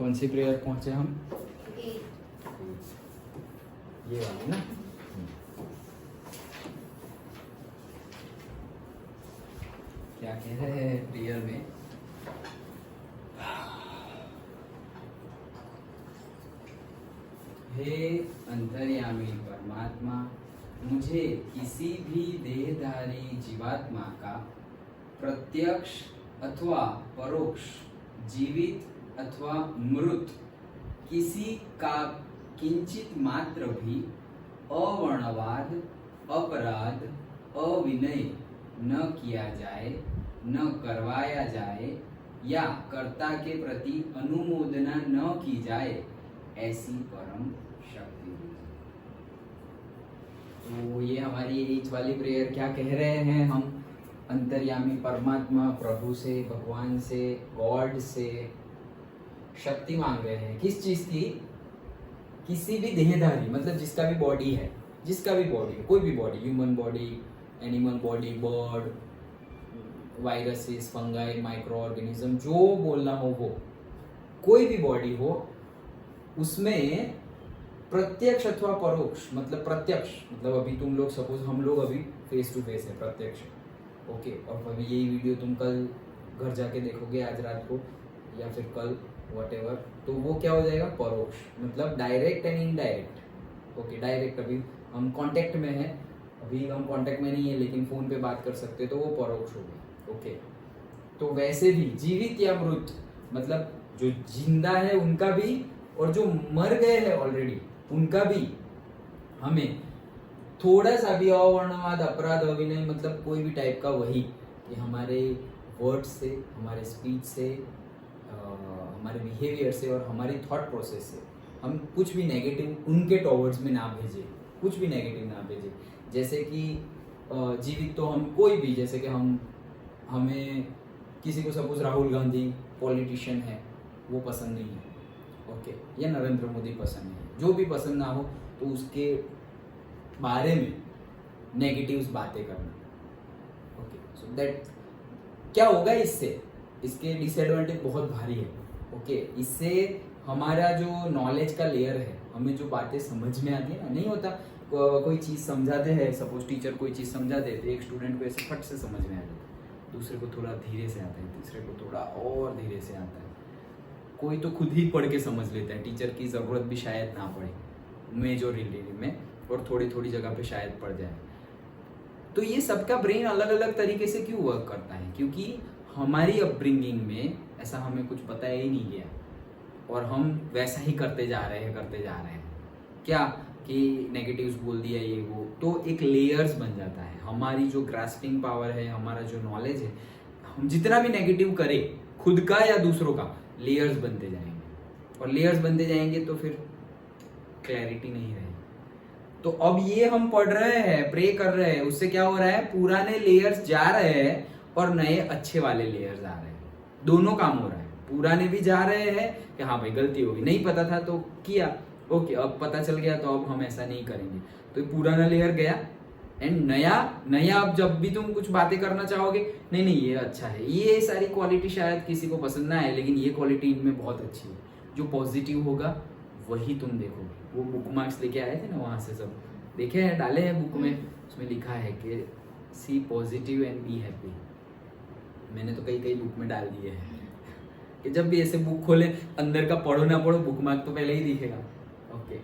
कौन सी प्रेयर पहुंचे हम? ये वाली ना। क्या कह रहे हैं प्रेयर में? हे अंतर्यामी परमात्मा, मुझे किसी भी देहधारी जीवात्मा का प्रत्यक्ष अथवा परोक्ष, जीवित अथवा मृत, किसी का किंचित मात्र भी अवर्णवाद, अपराध, अविनय न किया जाए, न करवाया जाए या कर्ता के प्रति अनुमोदना न की जाए, ऐसी परम शक्ति। तो ये हमारी रीच वाली प्रेयर क्या कह रहे हैं? हम अंतर्यामी परमात्मा, प्रभु से, भगवान से, गॉड से शक्ति मांग रहे हैं। किस चीज की? किसी भी देहधारी, मतलब जिसका भी बॉडी है, जिसका भी बॉडी है, कोई भी body, human body, animal body, bird, viruses, fungi, micro organism, जो बोलना हो वो, कोई भी बॉडी हो, उसमें प्रत्यक्ष अथवा परोक्ष, मतलब प्रत्यक्ष मतलब अभी तुम लोग सपोज हम लोग अभी फेस टू फेस है, प्रत्यक्ष, ओके, और अभी यही वीडियो तुम कल घर जाके देखोगे, आज रात को या फिर कल, व्हाटएवर, तो वो क्या हो जाएगा? परोक्ष, मतलब direct and indirect. Okay, direct अभी हम कांटेक्ट में हैं, अभी हम कांटेक्ट में नहीं है लेकिन फोन पे बात कर सकते, तो वो परोक्ष हो गया। ओके, तो वैसे भी जीवित या मृत, मतलब जो जिंदा है उनका भी और जो मर गए हैं ऑलरेडी उनका भी हमें थोड़ा सा भी अवर्णवाद, अपराध, अविनय, मतलब कोई भी टाइप का, वही कि हमारे वर्ड से, हमारे स्पीच से, हमारे बिहेवियर से और हमारी थॉट प्रोसेस से हम कुछ भी नेगेटिव उनके टॉवर्ड्स में ना भेजें, कुछ भी नेगेटिव ना भेजें। जैसे कि जीवित तो हम कोई भी, जैसे कि हमें किसी को सपोज राहुल गांधी पॉलिटिशियन है, वो पसंद नहीं है, ओके, या नरेंद्र मोदी पसंद है, जो भी पसंद ना हो तो उसके बारे में नेगेटिव्स बातें करना। ओके, सो दैट क्या होगा इससे? इसके डिसएडवांटेज बहुत भारी है। ओके, इससे हमारा जो नॉलेज का लेयर है, हमें जो बातें समझ में आती है ना, नहीं होता कोई चीज़ समझाते हैं, सपोज टीचर कोई चीज़ समझा देते, एक स्टूडेंट को ऐसे फट से समझ में आ जाता है, दूसरे को थोड़ा धीरे से आता है, तीसरे को थोड़ा और धीरे से आता है, कोई तो खुद ही पढ़ के समझ लेता है, टीचर की ज़रूरत भी शायद ना पड़े मेजोरिटी में, और थोड़ी थोड़ी जगह पे शायद पड़ जाए। तो ये सबका ब्रेन अलग अलग तरीके से क्यों वर्क करता है? क्योंकि हमारी अपब्रिंगिंग में ऐसा हमें कुछ बताया ही नहीं गया और हम वैसा ही करते जा रहे हैं। क्या कि नेगेटिव्स बोल दिया ये वो, तो एक लेयर्स बन जाता है। हमारी जो ग्रास्पिंग पावर है, हमारा जो नॉलेज है, हम जितना भी नेगेटिव करें, खुद का या दूसरों का, लेयर्स बनते जाएंगे, और लेयर्स बनते जाएंगे तो फिर क्लैरिटी नहीं रहेगी। तो अब ये हम पढ़ रहे हैं, प्रे कर रहे हैं, उससे क्या हो रहा है? पुराने लेयर्स जा रहे हैं और नए अच्छे वाले लेयर्स आ रहे हैं, दोनों काम हो रहा है। पुराने भी जा रहे हैं कि हाँ भाई गलती होगी, नहीं पता था तो किया, ओके, अब पता चल गया तो अब हम ऐसा नहीं करेंगे, तो पुराना लेयर गया एंड नया अब जब भी तुम कुछ बातें करना चाहोगे, नहीं ये अच्छा है, ये सारी क्वालिटी शायद किसी को पसंद ना आए, लेकिन ये क्वालिटी इनमें बहुत अच्छी है, जो पॉजिटिव होगा वही तुम देखोगे। वो बुक मार्क्स लेके आए थे ना, वहां से सब देखे हैं, डाले हैं बुक में, उसमें लिखा है कि सी पॉजिटिव एंड बी हैप्पी। मैंने तो कई बुक में डाल दिए हैं कि जब भी ऐसे बुक खोले, अंदर का पढ़ो ना पढ़ो, बुक मार्क तो पहले ही दिखेगा। ओके,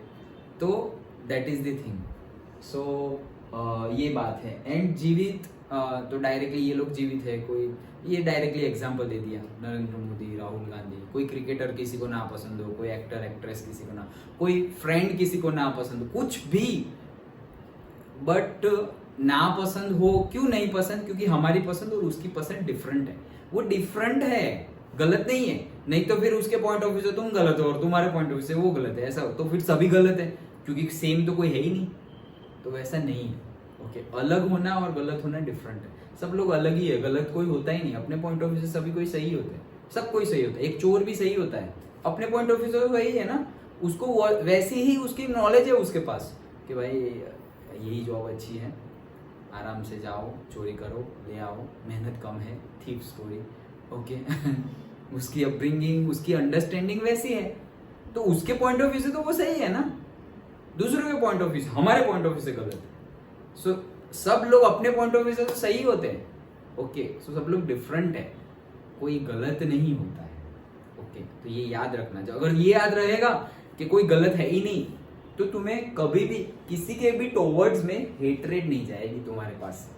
तो दैट इज द थिंग। सो ये बात है। एंड जीवित, तो डायरेक्टली ये लोग जीवित है, कोई ये डायरेक्टली एग्जांपल दे दिया, नरेंद्र मोदी, राहुल गांधी, कोई क्रिकेटर किसी को ना पसंद हो, कोई एक्टर एक्ट्रेस किसी को ना, कोई फ्रेंड किसी को ना पसंद हो, कुछ भी, बट ना पसंद हो, क्यों नहीं पसंद? क्योंकि हमारी पसंद और उसकी पसंद डिफरेंट है, वो डिफरेंट है, गलत नहीं है। नहीं तो फिर उसके पॉइंट ऑफ व्यू से तुम गलत हो और तुम्हारे पॉइंट ऑफ व्यू से वो गलत है, ऐसा हो तो फिर सभी गलत है, क्योंकि सेम तो कोई है ही नहीं। तो वैसा नहीं है। ओके, अलग होना और गलत होना डिफरेंट है। सब लोग अलग ही है, गलत कोई होता ही नहीं। अपने पॉइंट ऑफ व्यू से सभी कोई सही होता है, सब कोई सही होता है। एक चोर भी सही होता है अपने पॉइंट ऑफ व्यू से, वही है ना, उसको वैसी ही उसकी नॉलेज है उसके पास कि भाई यही जॉब अच्छी है, आराम से जाओ, चोरी करो, ले आओ, मेहनत कम है, थीफ स्टोरी, ओके उसकी अपब्रिंगिंग, उसकी अंडरस्टैंडिंग वैसी है, तो उसके पॉइंट ऑफ व्यू से तो वो सही है ना, दूसरों के पॉइंट ऑफ व्यू से, हमारे पॉइंट ऑफ व्यू से गलत है। सो सब लोग अपने पॉइंट ऑफ व्यू से तो सही होते हैं, ओके। सो सब लोग डिफरेंट है, कोई गलत नहीं होता है, ओके। तो ये याद रखना चाहिए। अगर ये याद रहेगा कि कोई गलत है ही नहीं, तो तुम्हें कभी भी किसी के भी टुवर्ड्स में हेट्रेड नहीं जाएगी तुम्हारे पास,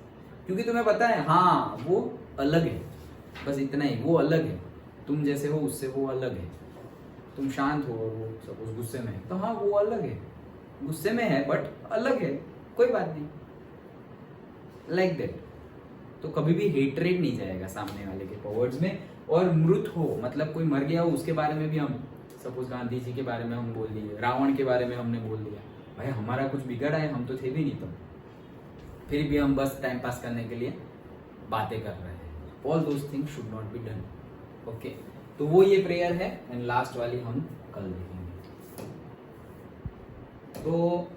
क्योंकि तुम्हें पता है हाँ वो अलग है, बस इतना ही, वो अलग है, तुम जैसे हो उससे वो अलग है। तुम शांत हो, वो सपोज गुस्से में है, तो हाँ वो अलग है, गुस्से में है बट अलग है, कोई बात नहीं, लाइक दैट। तो कभी भी हेट्रेड नहीं जाएगा सामने वाले के टुवर्ड्स में। और मृत हो मतलब कोई मर गया हो, उसके बारे में भी हम, सपोज गांधी जी के बारे में हम बोल दिए, रावण के बारे में हमने बोल दिया, भाई हमारा कुछ बिगड़ा है, हम तो थे भी नहीं तब, फिर भी हम बस टाइम पास करने के लिए बातें कर रहे हैं। All those things should not be done, okay. तो वो ये प्रेयर है, एंड लास्ट वाली हम कल देखेंगे। तो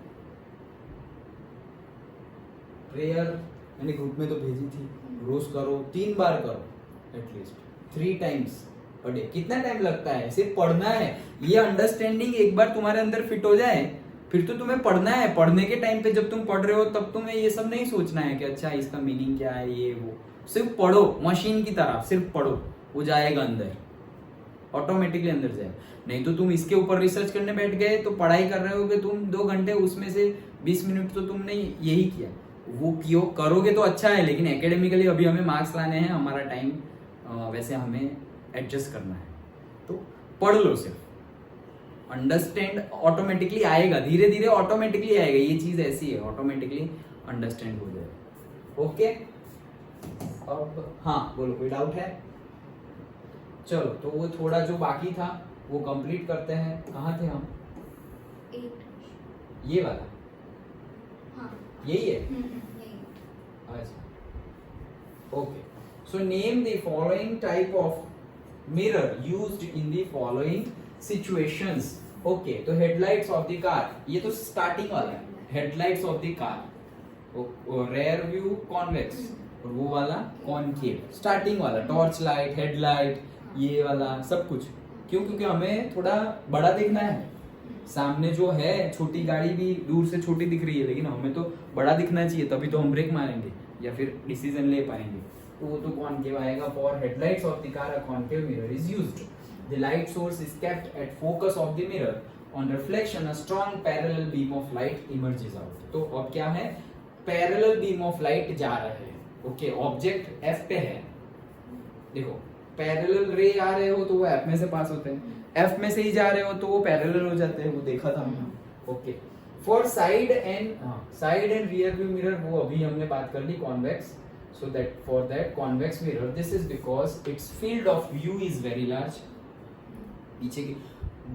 प्रेयर मैंने ग्रुप में तो भेजी थी, रोज करो, 3 बार करो एटलीस्ट, 3 टाइम्स अ डे। कितना टाइम लगता है, सिर्फ पढ़ना है। ये अंडरस्टैंडिंग एक बार तुम्हारे अंदर फिट हो जाए, फिर तो तुम्हें पढ़ना है। पढ़ने के टाइम पे जब तुम पढ़ रहे हो तब तुम्हें ये सब नहीं सोचना है कि अच्छा इसका मीनिंग क्या है, ये वो। सिर्फ पढ़ो, मशीन की तरह सिर्फ पढ़ो, वो जाएगा अंदर, ऑटोमेटिकली अंदर जाए। नहीं तो तुम इसके ऊपर रिसर्च करने बैठ गए तो पढ़ाई कर रहे हो कि तुम 2 घंटे, उसमें से 20 मिनट तो तुमने यही किया। वो क्यों करोगे तो अच्छा है, लेकिन एकेडमिकली अभी हमें मार्क्स लाने हैं, हमारा टाइम वैसे हमें एडजस्ट करना है। तो पढ़ लो, सिर्फ अंडरस्टैंड ऑटोमेटिकली आएगा, धीरे धीरे ऑटोमेटिकली आएगा। ये चीज ऐसी है, ऑटोमेटिकली अंडरस्टैंड हो जाएगा, ओके। अब हाँ बोलो, कोई डाउट है? चलो तो वो थोड़ा जो बाकी था वो कंप्लीट करते हैं। कहाँ थे हम? 8 ये वाला, हाँ यही है। यही। अच्छा, okay. So name the following type of mirror used in the following situations. Okay, तो हेडलाइट्स ऑफ द कार, ये तो स्टार्टिंग वाला है, headlights of the car. Rear view convex, और वो वाला कॉनकेव। स्टार्टिंग वाला टॉर्च लाइट, हेडलाइट, ये वाला सब कुछ। क्यों? क्योंकि हमें थोड़ा बड़ा देखना है। सामने जो है छोटी गाड़ी भी दूर से छोटी दिख रही है, लेकिन हमें तो बड़ा दिखना चाहिए, तभी तो हम ब्रेक मारेंगे या फिर डिसीजन ले पाएंगे। तो वो तो कॉनकेव आएगा। For headlights of the car a concave mirror is used. The light source is kept at focus of the mirror. On reflection a strong parallel beam of light emerges out. तो अब क्या है? Parallel beam of light जा रहे हैं, okay. Object F पे है, देखो पैरेलल रे आ रहे हो तो वो एफ में से पास होते हैं, एफ में से ही जा रहे हो तो वो पैरेलल हो जाते हैं, वो देखा था हमने, okay. For side and rear view mirror, वो अभी हमने बात कर ली, convex. So that for that convex mirror, this is because it's field of view is very large. पीछे की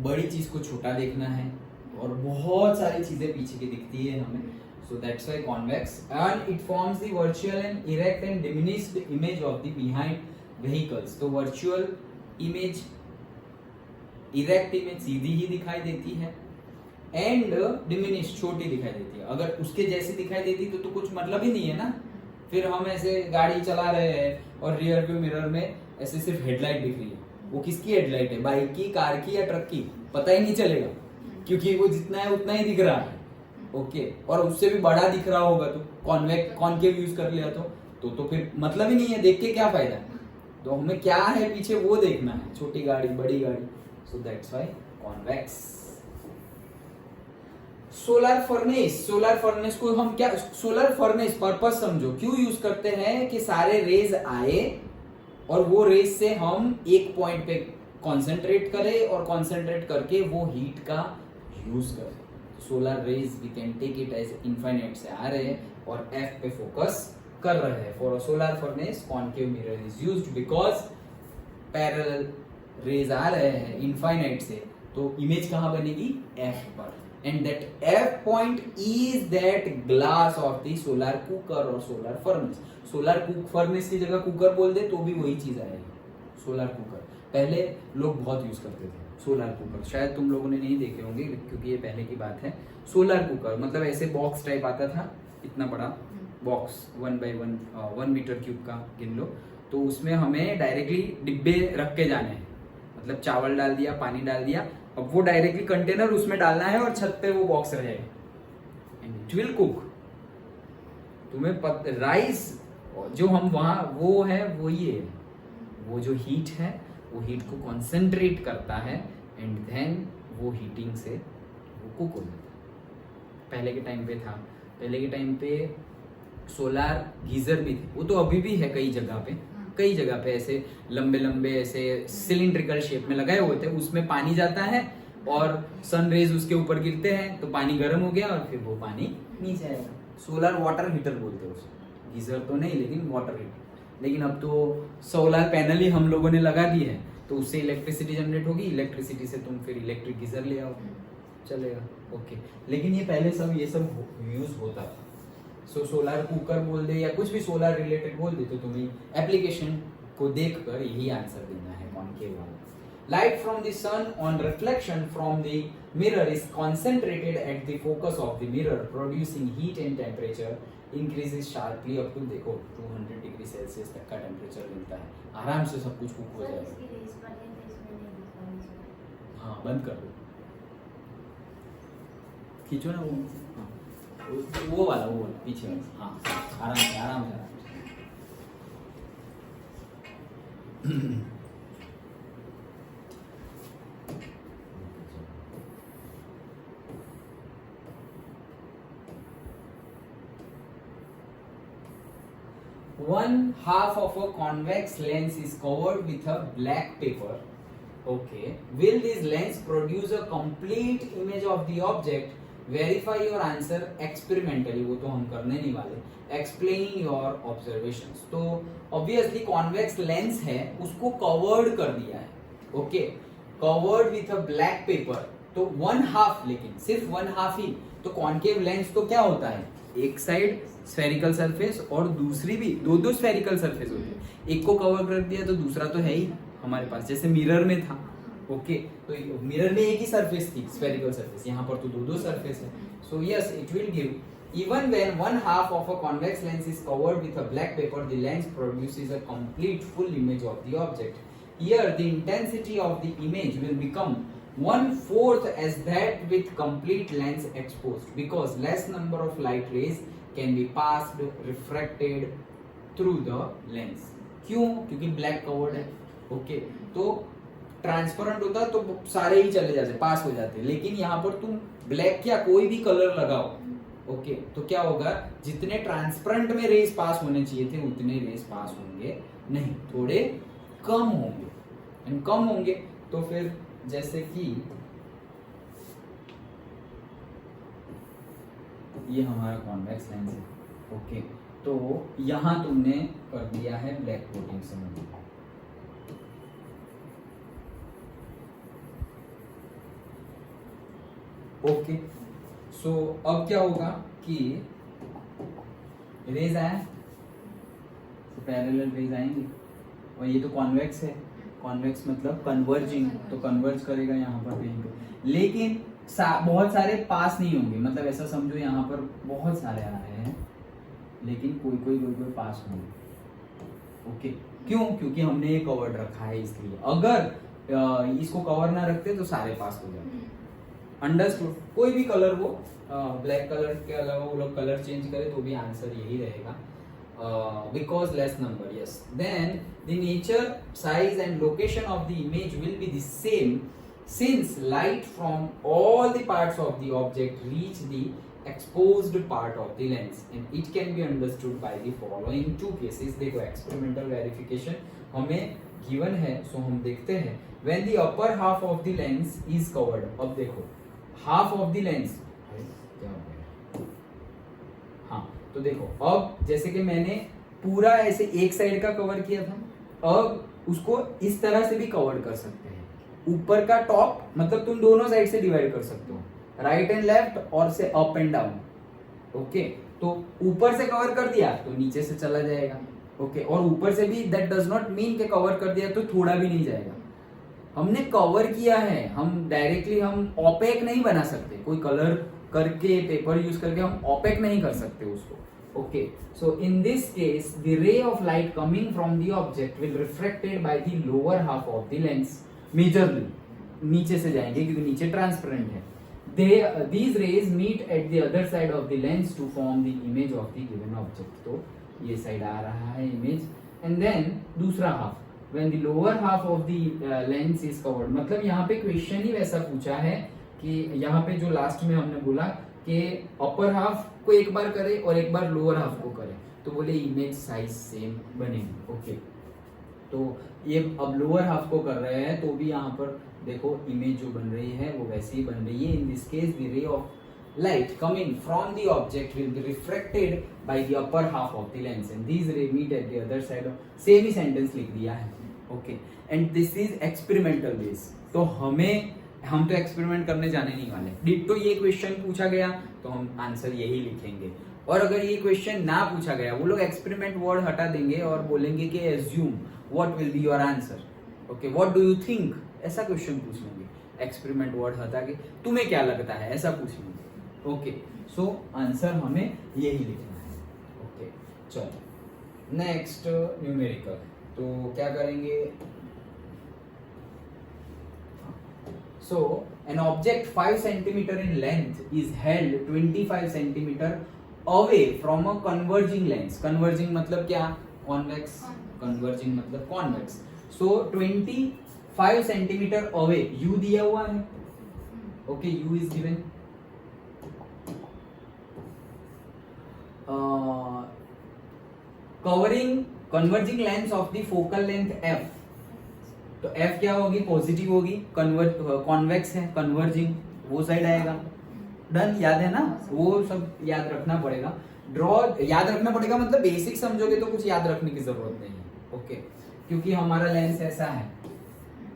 बड़ी चीज को छोटा देखना है, और बहुत सारी चीजें पीछे की दिखती है हमें। So that's why convex, and it forms the virtual and erect and diminished image of the behind vehicles. तो virtual image, erect image सीधी ही दिखाई देती है, and diminished छोटी दिखाई देती है। अगर उसके जैसी दिखाई देती तो कुछ मतलब ही नहीं है ना। फिर हम ऐसे गाड़ी चला रहे हैं और रियर व्यू मिरर में ऐसे सिर्फ हेडलाइट दिख रही है, वो किसकी हेडलाइट है? बाइक की, कार की या ट्रक की? पता ही नहीं चलेगा, क्योंकि वो जितना है उतना ही दिख रहा है, ओके। और उससे भी बड़ा दिख रहा होगा तो कॉनकेव यूज कर लिया तो फिर मतलब ही नहीं है, देख के क्या फायदा। तो हमें क्या है पीछे वो देखना है, छोटी गाड़ी बड़ी गाड़ी। So that's why convex. Solar furnace को हम क्या, सोलर फर्नेस पर्पस समझो, क्यों यूज करते हैं कि सारे रेज आए और वो रेज से हम एक पॉइंट पे कंसंट्रेट करें और कंसंट्रेट करके वो हीट का यूज करें। Solar rays we can take it as infinite से आ रहे हैं और एफ पे फोकस कर रहे हैं। For a solar furnace concave mirror is used because parallel rays आ रहे हैं इनफाइनाइट से, तो इमेज कहाँ बनेगी? एफ पर। And that F point is that glass of the solar cooker और सोलर फर्नेस। सोलर फर्नेस की जगह कुकर बोल दे तो भी वही चीज आएगी, सोलर कुकर। पहले लोग बहुत यूज करते थे सोलर कुकर, शायद तुम लोगों ने नहीं देखे होंगे क्योंकि ये पहले की बात है। सोलर कुकर मतलब ऐसे बॉक्स टाइप आता था, इतना बड़ा बॉक्स 1 by 1 1 मीटर क्यूब का गिन लो, तो उसमें हमें डायरेक्टली डिब्बे रख के जाने हैं, मतलब चावल डाल दिया, पानी डाल दिया, अब वो डायरेक्टली कंटेनर उसमें डालना है और छत पे वो बॉक्स रहेगा एंड इट विल कुक। तुम्हें राइस जो हम वहां वो है वो ये है, वो जो हीट है वो हीट को कॉन्सेंट्रेट करता है एंड देन वो हीटिंग से वो कुक हो जाता है। पहले के टाइम पे था, पहले के टाइम पे सोलार गीजर भी थे, वो तो अभी भी है कई जगह पे ऐसे लंबे लंबे ऐसे सिलिंड्रिकल शेप में लगाए हुए थे, उसमें पानी जाता है और सन रेज उसके ऊपर गिरते हैं तो पानी गर्म हो गया और फिर वो पानी नीचे आएगा। सोलर वाटर हीटर बोलते हैं उसको, गीजर तो नहीं लेकिन वाटर हीटर। लेकिन अब तो सोलर पैनल ही हम लोगों ने लगा दिए है तो उससे इलेक्ट्रिसिटी जनरेट होगी, इलेक्ट्रिसिटी से तुम फिर इलेक्ट्रिक गीजर ले आओ, चलेगा ओके। लेकिन ये पहले सब ये सब यूज होता था। सो सोलर कुकर बोल दे या कुछ भी सोलर रिलेटेड बोल दे तो तुम्हें एप्लीकेशन को देखकर यही आंसर देना है कॉनकेव वाला। Light from the sun on reflection from the mirror is concentrated at the focus of the mirror, producing heat and temperature increases sharply up to देखो 200 डिग्री सेल्सियस तक का टेम्परेचर मिलता है, आराम से सब कुछ कुक हो जाएगा। हाँ बंद कर दो, खींचो ना वो, हाँ वो वाला पीछे वाला, हाँ आराम से One half of a convex lens is covered with a black paper. Okay. Will this lens produce a complete image of the object? Verify your answer experimentally. वो तो हम करने नहीं वाले. Explaining your observations. तो obviously convex lens है, उसको covered कर दिया है. Okay. Covered with a black paper. तो one half, लेकिन सिर्फ one half ही. तो concave lens तो क्या होता है? एक साइड स्फेरिकल सरफेस और दूसरी भी दो स्फेरिकल सरफेस होते हैं, एक को कवर कर दिया तो दूसरा तो है ही हमारे पास, जैसे मिरर में था। ओके तो मिरर में एक ही सरफेस थी स्फेरिकल सरफेस, यहाँ पर तो दो सरफेस है। So yes it will give even when one half of a convex lens is covered with a black paper, the lens produces a complete full image of the object. Here the intensity of the image will become 1/4 as that with complete lens exposed, because less number of light rays can be passed refracted through the lens. क्यों? क्योंकि black covered है। Okay तो transparent होता तो सारे ही चले जाते, पास हो जाते, लेकिन यहाँ पर तुम ब्लैक या कोई भी कलर लगाओ ओके तो क्या होगा, जितने ट्रांसपेरेंट में रेस पास होने चाहिए थे उतने रेस पास होंगे नहीं, थोड़े कम होंगे। तो फिर जैसे कि ये हमारा कॉन्वेक्स लेंस है ओके तो यहां तुमने कर दिया है ब्लैक कोटिंग से ओके। सो अब क्या होगा कि रेज आया तो पैरेलल रेज आएंगे और ये तो कॉन्वेक्स है, कॉन्वेक्स मतलब कन्वर्जिंग, तो कन्वर्ज करेगा यहाँ पर कहीं पे, लेकिन बहुत सारे पास नहीं होंगे, मतलब ऐसा समझो यहाँ पर बहुत सारे आ रहे हैं लेकिन कोई पास होंगे ओके। क्यों? क्योंकि हमने ये कवर्ड रखा है इसलिए, अगर इसको कवर ना रखते तो सारे पास हो जाते। अंडरस्टूड? कोई भी कलर वो ब्लैक कलर के अलावा वो लोग कलर चेंज करे तो भी आंसर यही रहेगा, because less number. Yes, then the nature, size and location of the image will be the same, since light from all the parts of the object reach the exposed part of the lens, and it can be understood by the following two cases. देखो experimental verification हमें given है, so हम देखते हैं when the upper half of the lens is covered. अब देखो half of the lens क्या हो गया, हाँ तो देखो अब जैसे कि मैंने पूरा ऐसे एक साइड का कवर किया था, अब उसको इस तरह से भी कवर कर सकते हैं, ऊपर का टॉप मतलब तुम दोनों साइड से डिवाइड कर सकते हो, राइट एंड लेफ्ट और से अप एंड डाउन ओके। तो ऊपर से कवर कर दिया तो नीचे से चला जाएगा ओके, और ऊपर से भी दैट डज नॉट मीन के कवर कर दिया तो थोड़ा भी नहीं जाएगा, हमने कवर किया है, हम डायरेक्टली हम ओपेक नहीं बना सकते, कोई कलर करके पेपर यूज करके हम ओपेक नहीं कर सकते उसको okay. So in this case the ray of light coming from the object will reflected by the lower half of the lens majorly नीचे से जाएंगे क्योंकि नीचे ट्रांसपेरेंट है. These rays meet at the other side of the lens to form the image of the given object. तो ये side आ रहा है इमेज. एंड देन दूसरा half when the lower half of the lens is covered. मतलब यहाँ पे question ही वैसा पूछा है कि यहाँ पे जो लास्ट में हमने बोला कि अपर हाफ को एक बार करे और एक बार लोअर हाफ को करे, तो बोले इमेज साइज सेम बनेगी. ओके, तो ये अब लोअर हाफ को कर रहे हैं तो भी यहाँ पर देखो इमेज जो बन रही है वो वैसी ही बन रही है. In this case the ray of light coming from the object will be reflected by the upper half of the lens and these rays meet at the other side of. Same ही sentence लिख दिया है. Okay, and this is experimental base. तो हम तो experiment करने जाने नहीं वाले. डिट्टो ये क्वेश्चन पूछा गया तो हम आंसर यही लिखेंगे. और अगर ये क्वेश्चन ना पूछा गया, वो लोग एक्सपेरिमेंट वर्ड हटा देंगे और बोलेंगे कि assume what will be your answer. Okay, what do you think, ऐसा क्वेश्चन पूछ लेंगे. एक्सपेरिमेंट वर्ड हटा के तुम्हें क्या लगता है ऐसा पूछ लेंगे. ओके, सो आंसर हमें यही लिखना है. ओके, चलो नेक्स्ट न्यूमेरिकल. तो क्या करेंगे. So, an object 5 centimeter in length is held 25 centimeter away from a converging lens. Converging मतलब क्या? Convex. Converging मतलब convex. So 25 centimeter away. U दिया हुआ है. Okay, U is given. Covering converging lens of the focal length f. तो F क्या होगी? Positive होगी. कॉन्वेक्स है, कन्वर्जिंग वो साइड आएगा. डन, याद है ना? वो सब याद रखना पड़ेगा. याद रखना पड़ेगा मतलब बेसिक समझोगे तो कुछ याद रखने की जरूरत नहीं है. ओके, क्योंकि हमारा लेंस ऐसा है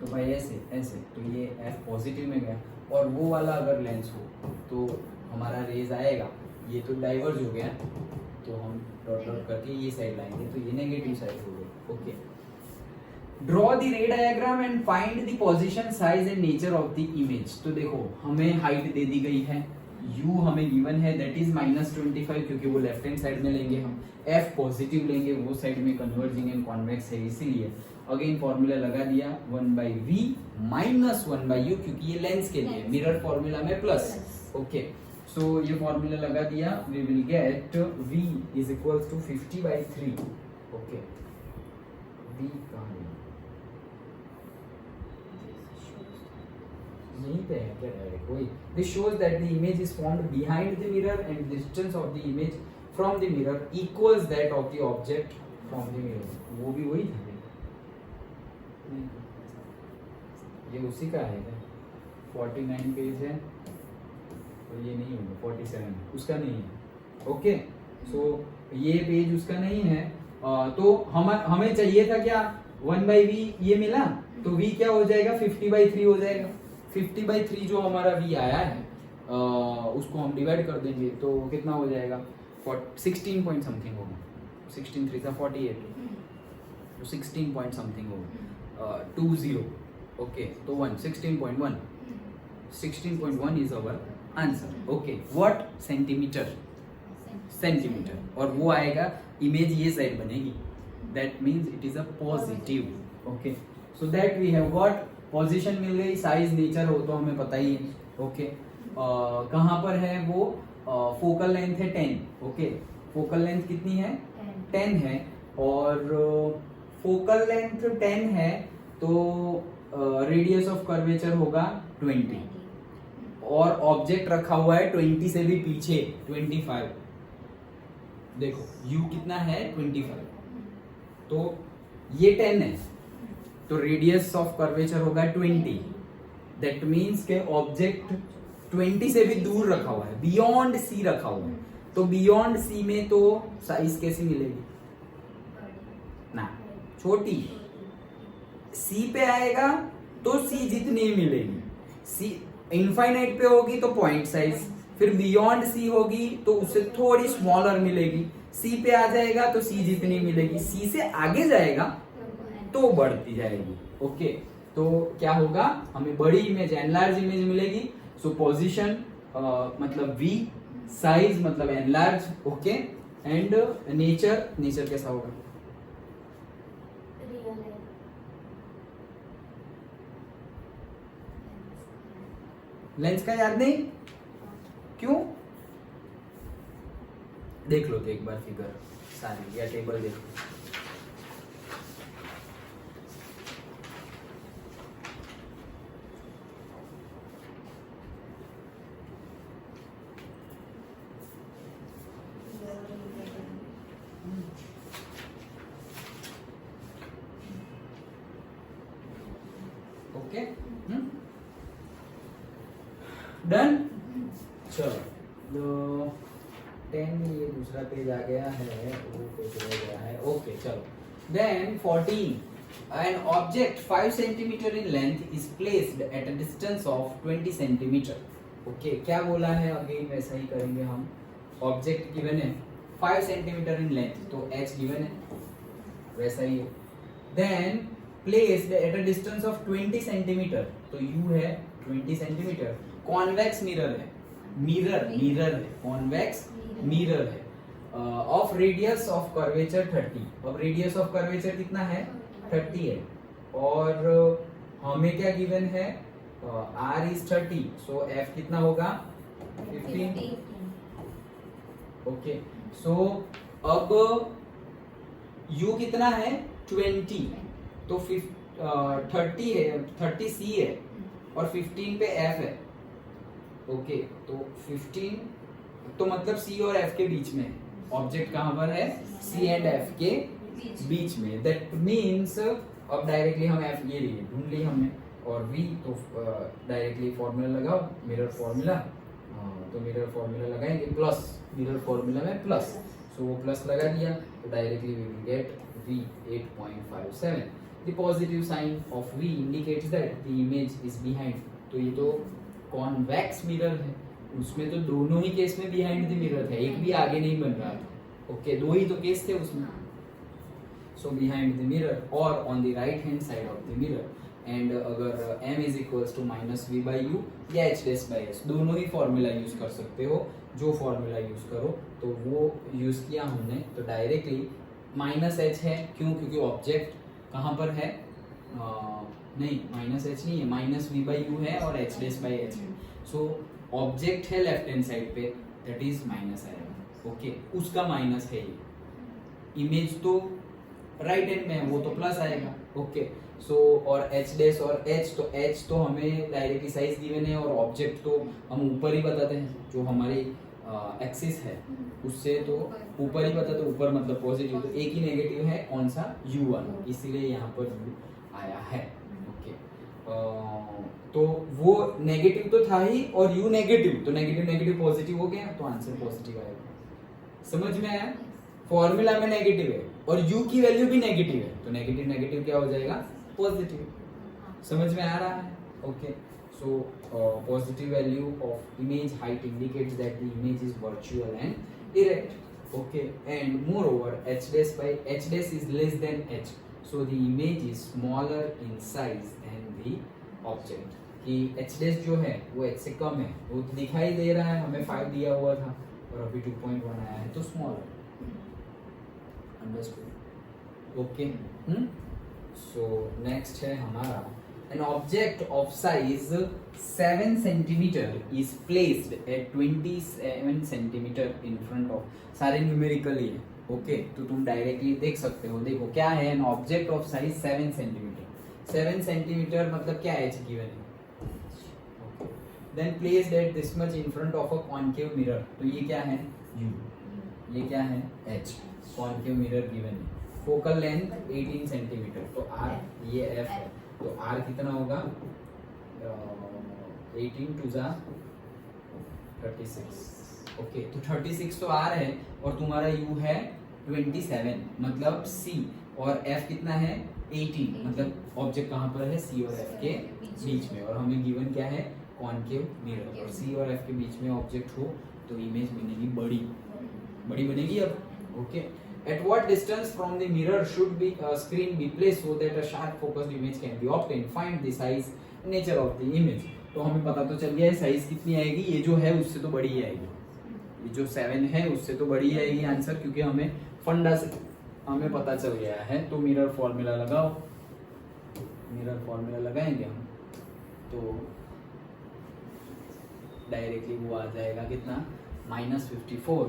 तो भाई ऐसे ऐसे, तो ये F पॉजिटिव में गया. और वो वाला अगर लेंस हो तो हमारा रेज आएगा, ये तो डाइवर्ज हो गया तो हम डॉट डॉट करके ये साइड लाएंगे तो ये नेगेटिव साइड हो गई. ओके, ड्रॉ द रे diagram and find the position, size and nature of the image. तो देखो हमें हाइट दे दी गई है, u हमें गिवन है दैट इज -25 क्योंकि वो लेफ्ट हैंड साइड में लेंगे हम. f पॉजिटिव लेंगे, वो साइड में कन्वर्जिंग एंड कॉन्वेक्स है इसीलिए. अगेन फॉर्मूला लगा दिया 1/v माइनस 1/u क्योंकि ये लेंस के लिए, मिरर फॉर्मूला में प्लस. ओके, सो ये फॉर्मूला लगा दिया. We will get v is equals to 50/3. Okay, v कहां है? यहीं पे है क्या डायरेक्ट? वही. This shows that the image is formed behind the mirror and distance of the image from the mirror equals that of the object from the mirror. वो भी वही था. ये उसी का है क्या? 49 पेज है तो ये नहीं होगा. 47 उसका नहीं है. ओके, सो ये पेज उसका नहीं है. तो हमें चाहिए था क्या? 1/v ये मिला तो v क्या हो जाएगा? 50/3 हो जाएगा. 50/3 जो हमारा v आया है उसको हम डिवाइड कर देंगे तो कितना हो जाएगा? 16 पॉइंट समथिंग होगा. 16 3 सा 48 तो 16 पॉइंट समथिंग होगा. 20. ओके, तो 1 16.1. 16.1 is our answer. Okay, what? Centimetre. Centimetre. और वो आएगा, इमेज ये साइड बनेगी. That means it is a positive. Okay, so that we have got. Position मिल गई, साइज नेचर हो तो हमें पता ही है. ओके, कहाँ पर है वो? फोकल लेंथ है 10. ओके, फोकल लेंथ कितनी है? 10 है. और फोकल लेंथ 10 है तो रेडियस ऑफ कर्वेचर होगा 20. और ऑब्जेक्ट रखा हुआ है 20 से भी पीछे 25. देखो u कितना है? 25. तो ये 10 है तो रेडियस ऑफ कर्वेचर होगा 20. दैट मीन्स के ऑब्जेक्ट 20 से भी दूर रखा हुआ है, बियॉन्ड c रखा हुआ है. तो बियॉन्ड c में तो साइज कैसी मिलेगी ना? छोटी. c पे आएगा तो c जितनी मिलेगी. c इनफाइनाइट पे होगी तो पॉइंट साइज, फिर बियॉन्ड c होगी तो उससे थोड़ी स्मॉलर मिलेगी. c पे आ जाएगा तो c जितनी मिलेगी. c से आगे जाएगा तो बढ़ती जाएगी. ओके, तो क्या होगा? हमें बड़ी इमेज, एनलार्ज इमेज मिलेगी. सो पोजीशन मतलब v, साइज मतलब enlarge. Okay, and nature. Nature कैसा होगा? लेंस का याद नहीं? क्यों? देख लो तो एक बार फिगर सारी या टेबल देख लो। Okay, done. चलो तो 10 में ये दूसरा पेज आ गया है, वो पेज रह गया है। ओके चलो, then 14 an object 5 centimetre in length is placed at a distance of 20 centimetre. Okay, क्या बोला है? अगेन वैसा ही करेंगे हम। ऑब्जेक्ट गिवन है 5 सेंटीमीटर इन लेंथ, तो h गिवन है, वैसा ही है। Then placed at a distance of 20 centimetre, तो u है 20 सेंटीमीटर। कॉन्वेक्स मिरर है, मिरर है, कॉन्वेक्स मिरर है। Of radius of curvature 30। अब रेडियस ऑफ कर्वेचर कितना है? 30 है। और हमें क्या गिवन है? r is 30, सो f कितना होगा? 15। ओके, सो अब u कितना है? 20, तो 30 है, 30 c है और 15 पे f है। ओके, तो 15 तो मतलब c और f के बीच में। ऑब्जेक्ट कहां पर है? c एंड f के बीच में। दैट मींस अब डायरेक्टली हम f ये लिए ढूंढ ली हमने, और v तो डायरेक्टली फॉर्मूला लगाओ, मिरर फॉर्मूला। तो मिरर फॉर्मूला लगाएंगे प्लस, मिरर फॉर्मूला में प्लस, सो वो प्लस लगा दिया, तो directly we will get v 8.57। The positive sign of v indicates that the image is behind. तो ये तो कॉन्वेक्स मिरर है, उसमें तो दोनों ही केस में बिहाइंड द मिरर था, एक भी आगे नहीं बन रहा था। ओके, दो ही तो केस थे उसमें। सो बिहाइंड द मिरर और on the right hand side of the mirror. And अगर m is equals to minus v by u या h डैश बाई s, दोनों ही फॉर्मूला यूज कर सकते हो। जो फॉर्मूला यूज करो तो वो यूज किया हमने, तो डायरेक्टली माइनस h है। क्यों? क्योंकि ऑब्जेक्ट कहाँ पर है? नहीं, माइनस h नहीं है, माइनस वी बाई यू है और h डैश बाई h है। सो ऑब्जेक्ट है लेफ्ट हैंड साइड पे, दैट इज माइनस आएगा। ओके, उसका माइनस है ये। इमेज तो राइट हैंड में है, वो तो प्लस आएगा। ओके, सो और h डैश और h तो हमें डायरेक्टली साइज गिवन है, और ऑब्जेक्ट तो हम ऊपर ही बताते हैं, जो हमारी एक्सिस है उससे तो ऊपर ही बताते, ऊपर मतलब पॉजिटिव, तो एक ही नेगेटिव है, कौन सा? u1, इसीलिए यहाँ पर u आया है। ओके, तो वो नेगेटिव तो था ही, और u नेगेटिव, तो नेगेटिव नेगेटिव पॉजिटिव हो गया, तो आंसर पॉजिटिव आएगा। समझ में आया? फॉर्मूला में नेगेटिव है और u की वैल्यू भी नेगेटिव है, तो नेगेटिव नेगेटिव क्या हो जाएगा? पॉजिटिव। समझ में आ रहा है? Okay, so positive value of image height indicates that the image is virtual and erect. Okay, and more over h dash by h dash is less than h, so the image is smaller in size than the object। कि h dash जो है वो h से कम है, वो तो दिखाई दे रहा है, हमें 5 दिया हुआ था और अभी 2.1 आया है, तो स्मॉल है। अंडरस्टूड? ओके, सो नेक्स्ट है हमारा an object of size 7 centimeter is placed at 27 centimeter in front of, सारे न्यूमेरिकल ही है। ओके, तो तुम डायरेक्टली देख सकते हो। देखो क्या है, an object of size 7 centimeter। 7 centimeter मतलब क्या h given है। then placed at this much in front of a concave mirror, तो ये क्या है? u, ये क्या है? h। concave mirror given है। फोकल लेंथ 18 सेंटीमीटर, तो r ये f है, तो r कितना होगा? 18 टू जा 36। ओके, तो 36 तो r है और तुम्हारा u है 27, मतलब c, और f कितना है? 18, मतलब ऑब्जेक्ट कहाँ पर है? c और f के बीच में, और हमें गिवन क्या है? कॉनकेव मिरर, और c और f के बीच में ऑब्जेक्ट हो तो इमेज बनेगी बड़ी, बड़ी बनेगी। अब okay, at what distance from the mirror should be screen be placed so that a sharp focused image can be obtained? Find the size, nature of the image। तो हमें पता तो चल गया है साइज कितनी आएगी, ये जो है उससे तो बड़ी ही आएगी, ये जो 7 है उससे तो बड़ी आएगी आंसर, क्योंकि हमें फंडा से हमें पता चल गया है। तो मिरर फॉर्मूला लगाओ, मिरर फॉर्मूला लगाएंगे हम, तो डायरेक्टली वो आ जाएगा कितना, -54,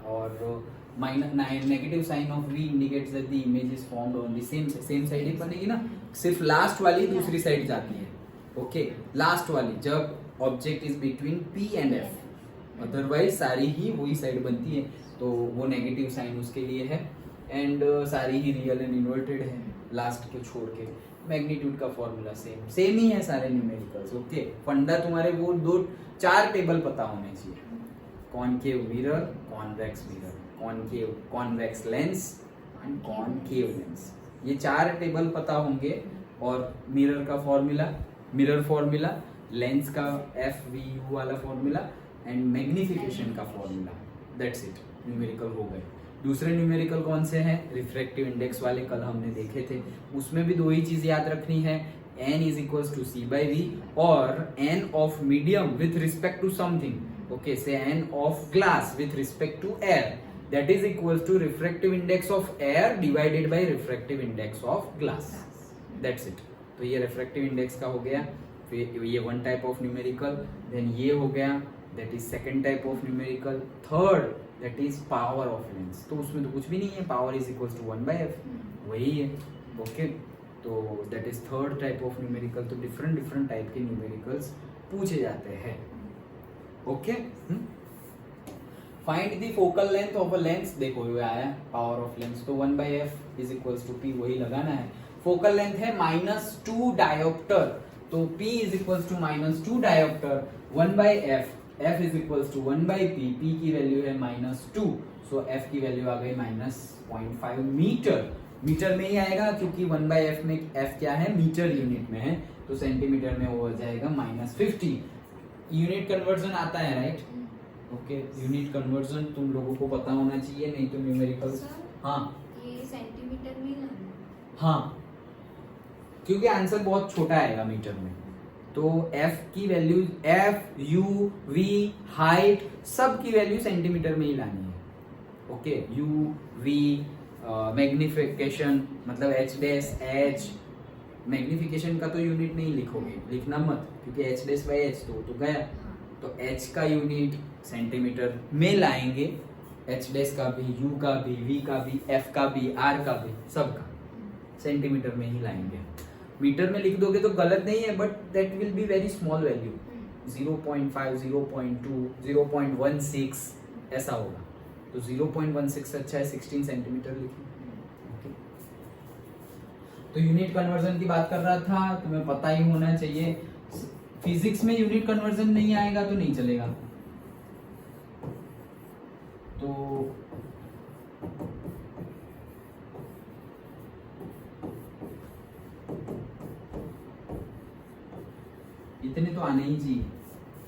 और negative sign of v indicates that the image is formed on the same side ही बनेगी ना, सिर्फ लास्ट वाली दूसरी साइड जाती है। ओके, लास्ट वाली जब object is between p and f, otherwise सारी ही वही साइड बनती है, तो वो नेगेटिव साइन उसके लिए है, एंड सारी ही रियल एंड इन्वर्टेड है लास्ट को छोड़ के। मैग्नीट्यूड का फॉर्मूला सेम ही है सारे न्यूमेरिकल्स। ओके, फंडा तुम्हारे वो 4 टेबल पता होने चाहिए, concave mirror, convex mirror, concave convex lens and concave lens, ये 4 टेबल पता होंगे, और मिरर का फॉर्मूला, मिरर फॉर्मूला, लेंस का FVU वाला फॉर्मूला, एंड मैग्निफिकेशन का फॉर्मूला, दैट्स इट, न्यूमेरिकल हो गए। दूसरे न्यूमेरिकल कौन से हैं, रिफ्रैक्टिव इंडेक्स वाले कल हमने देखे थे, उसमें भी 2 ही चीज याद रखनी है, n is equals to c/v और n of medium with respect to something, okay, say n of glass with respect to air, that is equals to refractive index of air divided by refractive index of glass, that's it। तो ये refractive index का हो गया, फिर ये 1 type of numerical, then ये हो गया, that is second type of numerical, third that is power of lens, तो उसमें तो कुछ भी नहीं है, power is equals to 1/f, वही है। ओके, तो that is third type of numerical, तो different type के numericals पूछे जाते हैं। Okay, find the focal length of a lens, देखो ये आया पावर ऑफ लेंस, तो 1/f is equals to p, वही लगाना है। फोकल लेंथ है -2 डायोप्टर, तो p is equals to -2 dioptre, 1/f, f is equals to 1/p, p की वैल्यू है -2, सो f की वैल्यू आ गई -0.5 मीटर, मीटर में ही आएगा क्योंकि 1/f में f क्या है, मीटर यूनिट में है, तो सेंटीमीटर में वो हो जाएगा -50। यूनिट कन्वर्जन आता है, राइट? ओके, यूनिट कन्वर्जन तुम लोगों को पता होना चाहिए, नहीं तो न्यूमेरिकल्स। हाँ, ये सेंटीमीटर में ना, हाँ, क्योंकि आंसर बहुत छोटा आएगा मीटर में, तो f की value, f, u, v, height, सब की वैल्यू सेंटीमीटर में ही लानी है। ओके, u, v, मैग्निफिकेशन मतलब h डैश h, मैग्निफिकेशन का तो यूनिट नहीं लिखोगे, लिखना मत, क्योंकि h डैश बाय h तो गया, तो h का यूनिट सेंटीमीटर में लाएंगे, h डैश का भी, u का भी, v का भी, f का भी, r का भी, सब का सेंटीमीटर में ही लाएंगे। मीटर में लिख दोगे तो गलत नहीं है, but that will be very small value, 0.5, 0.2, 0.16 ऐसा होगा, तो 0.16 अच्छा है 16 सेंटीमीटर लिखिए। ओके, तो यूनिट कन्वर्जन की बात कर रहा था, तुम्हें पता ही होना चाहिए। फिजिक्स में यूनिट कन्वर्जन नहीं आएगा तो नहीं चलेगा, तो इतने तो आने ही चाहिए,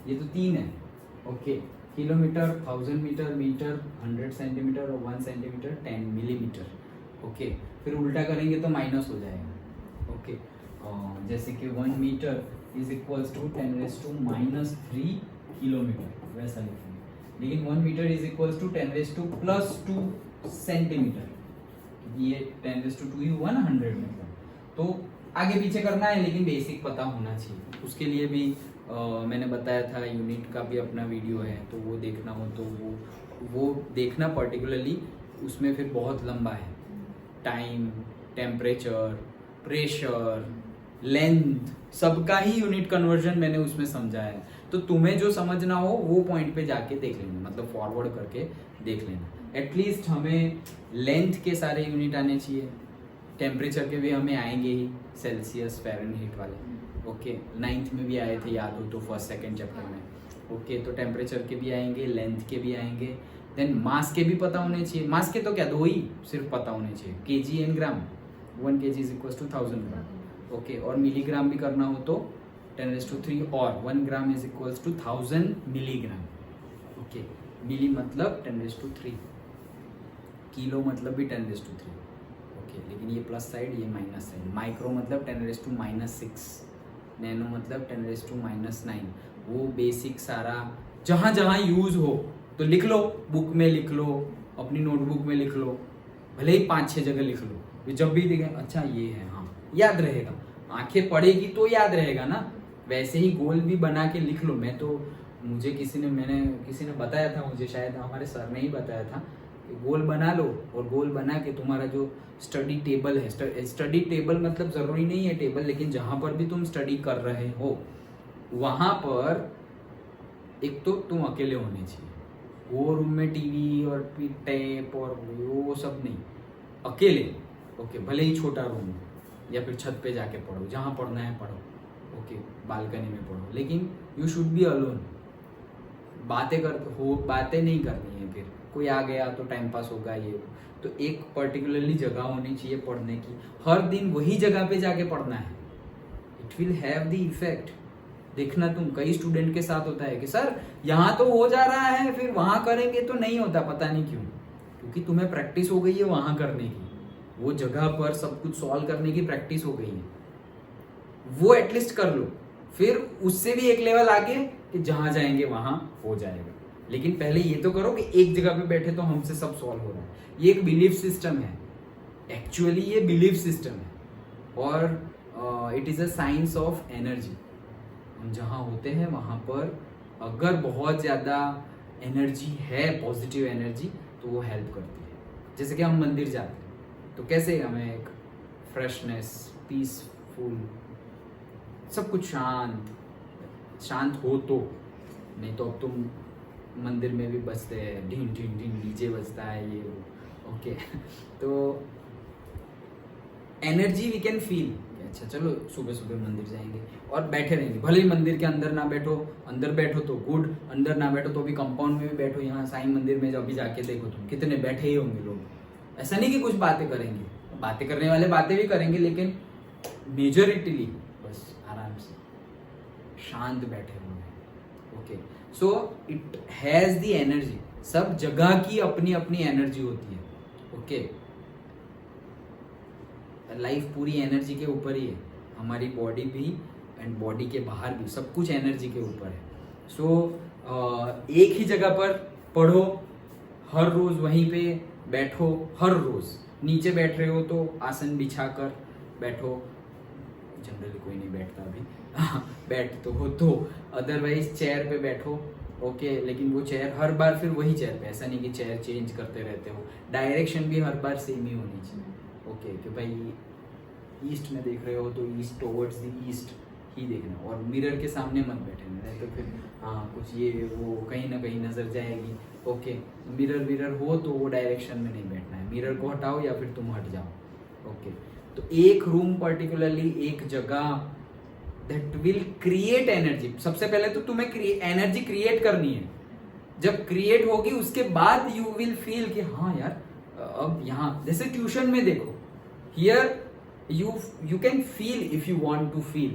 ये तो 3 है। Okay, kilometre, 1000 metre, metre, 100 centimetre और 1 सेंटीमीटर 10 मिलीमीटर। ओके, फिर उल्टा करेंगे तो माइनस हो जाएगा। ओके, जैसे कि 1 metre is equals to 10⁻³ kilometre, वैसा लिखेंगे, लेकिन 1 metre is equals to 10⁻² centimetre, ये 10⁻² ही हुआ ना 100 मीटर, तो आगे पीछे करना है, लेकिन बेसिक पता होना चाहिए। उसके लिए भी मैंने बताया था, यूनिट का भी अपना वीडियो है, तो वो देखना हो तो वो देखना पर्टिकुलरली, उसमें फिर बहुत लंबा है, टाइम, टेम्परेचर, प्रेशर, लेंथ, सबका ही यूनिट कन्वर्जन मैंने उसमें समझाया है, तो तुम्हें जो समझना हो वो पॉइंट पे जाके देख लेना, मतलब फॉरवर्ड करके देख लेना। एटलीस्ट हमें लेंथ के सारे यूनिट आने चाहिए, टेम्परेचर के भी हमें आएंगे ही, सेल्सियस, फ़ारेनहीट वाले। ओके, 9th में भी आए थे, याद हो तो, 1st 2nd चैप्टर में। ओके, तो टेम्परेचर के भी आएंगे, लेंथ के भी आएंगे, देन मास के भी पता होने चाहिए। मास के तो क्या, 2 ही सिर्फ पता होने चाहिए, KG and gram, 1 kg is equal to 1000 gram. Okay, और मिलीग्राम भी करना हो तो 10⁻³ और 1 gram is equal to 1000 milligram. Okay, milli मतलब 10⁻³ किलो मतलब भी 10⁻³। ओके, लेकिन ये प्लस साइड ये माइनस साइड। माइक्रो मतलब 10⁻⁻6, नैनो मतलब 10⁻⁻9। वो बेसिक सारा जहाँ जहाँ यूज हो तो लिख लो, बुक में लिख लो, अपनी नोटबुक में लिख लो, भले ही 5-6 जगह लिख लो, ये जब भी दिखे अच्छा ये है, हाँ याद रहेगा। आंखें पड़ेगी तो याद रहेगा ना, वैसे ही गोल भी बना के लिख लो। मैं तो मुझे किसी ने बताया था, मुझे शायद हमारे सर ने ही बताया था कि गोल बना लो और गोल बना के तुम्हारा जो स्टडी टेबल है, स्टडी टेबल मतलब ज़रूरी नहीं है टेबल, लेकिन जहाँ पर भी तुम स्टडी कर रहे हो वहाँ पर एक तो तुम अकेले होने चाहिए, वो रूम में टीवी और टैप और वो सब नहीं, अकेले। ओके, भले ही छोटा रूम हो या फिर छत पे जाके पढ़ो, जहाँ पढ़ना है पढ़ो, ओके, बालकनी में पढ़ो, लेकिन यू शुड बी अलोन। बातें नहीं करनी है, फिर कोई आ गया तो टाइम पास होगा ये वो। तो एक पर्टिकुलरली जगह होनी चाहिए पढ़ने की, हर दिन वही जगह पे जाके पढ़ना है, it will have the effect. देखना तुम, कई स्टूडेंट के साथ होता है कि सर यहाँ तो हो जा रहा है, फिर वहां करेंगे तो नहीं होता, पता नहीं क्यों, क्योंकि तुम्हें प्रैक्टिस हो गई है वहां करने की, वो जगह पर सब कुछ सॉल्व करने की प्रैक्टिस हो गई है, वो एटलीस्ट कर लो, फिर उससे भी एक लेवल आगे कि जहां जाएंगे वहां हो जाएगा। लेकिन पहले ये तो करो कि एक जगह पे बैठे तो हमसे सब सॉल्व हो रहा है। ये एक बिलीफ सिस्टम है, एक्चुअली ये बिलीफ सिस्टम है, और it is a science of energy. हम जहाँ होते हैं वहाँ पर अगर बहुत ज़्यादा एनर्जी है, पॉजिटिव एनर्जी, तो वो हेल्प करती है। जैसे कि हम मंदिर जाते हैं तो कैसे हमें एक फ्रेशनेस, पीसफुल, सब कुछ शांत हो, तो नहीं तो अब तुम मंदिर में भी बजते हैं, ढीन ढीन ढीन डीजे बजता है ये वो, ओके। तो एनर्जी वी कैन फील। अच्छा चलो सुबह सुबह मंदिर जाएंगे और बैठे रहेंगे, भले ही मंदिर के अंदर ना बैठो, अंदर बैठो तो गुड, अंदर ना बैठो तो भी कंपाउंड में भी बैठो। यहाँ साईं मंदिर में जब भी जाके देखो तुम कितने बैठे ही होंगे लोग। ऐसा नहीं कि कुछ बातें करेंगे, बातें करने वाले बातें भी करेंगे, लेकिन मेजोरिटीली बस आराम से शांत बैठे होंगे। Okay, so it has the energy. सब जगह की अपनी अपनी एनर्जी होती है। ओके, लाइफ पूरी एनर्जी के ऊपर ही है, हमारी बॉडी भी एंड बॉडी के बाहर भी सब कुछ एनर्जी के ऊपर है। सो एक ही जगह पर पढ़ो, हर रोज वहीं पे बैठो, हर रोज नीचे बैठ रहे हो तो आसन बिछा कर बैठो, जनरली कोई नहीं बैठता अभी बैठ तो हो तो, अदरवाइज चेयर पे बैठो। ओके, लेकिन वो चेयर हर बार फिर वही चेयर पे, ऐसा नहीं कि चेयर चेंज करते रहते हो, डायरेक्शन भी हर बार सेम ही होनी चाहिए। ओके, कि भाई ईस्ट में देख रहे हो तो ईस्ट टुवर्ड्स द ईस्ट ही देखना, और मिरर के सामने मत बैठना, नहीं तो फिर हाँ कुछ ये वो कहीं ना कहीं नजर जाएगी। ओके, मिरर हो तो वो डायरेक्शन में नहीं बैठना है, मिरर को हटाओ या फिर तुम हट जाओ। ओके, तो एक रूम पर्टिकुलरली, एक जगह दैट विल क्रिएट एनर्जी। सबसे पहले तो तुम्हें एनर्जी क्रिएट करनी है, जब क्रिएट होगी उसके बाद यू विल फील कि हाँ यार अब यहाँ, जैसे ट्यूशन में देखो, here you can feel if you want to feel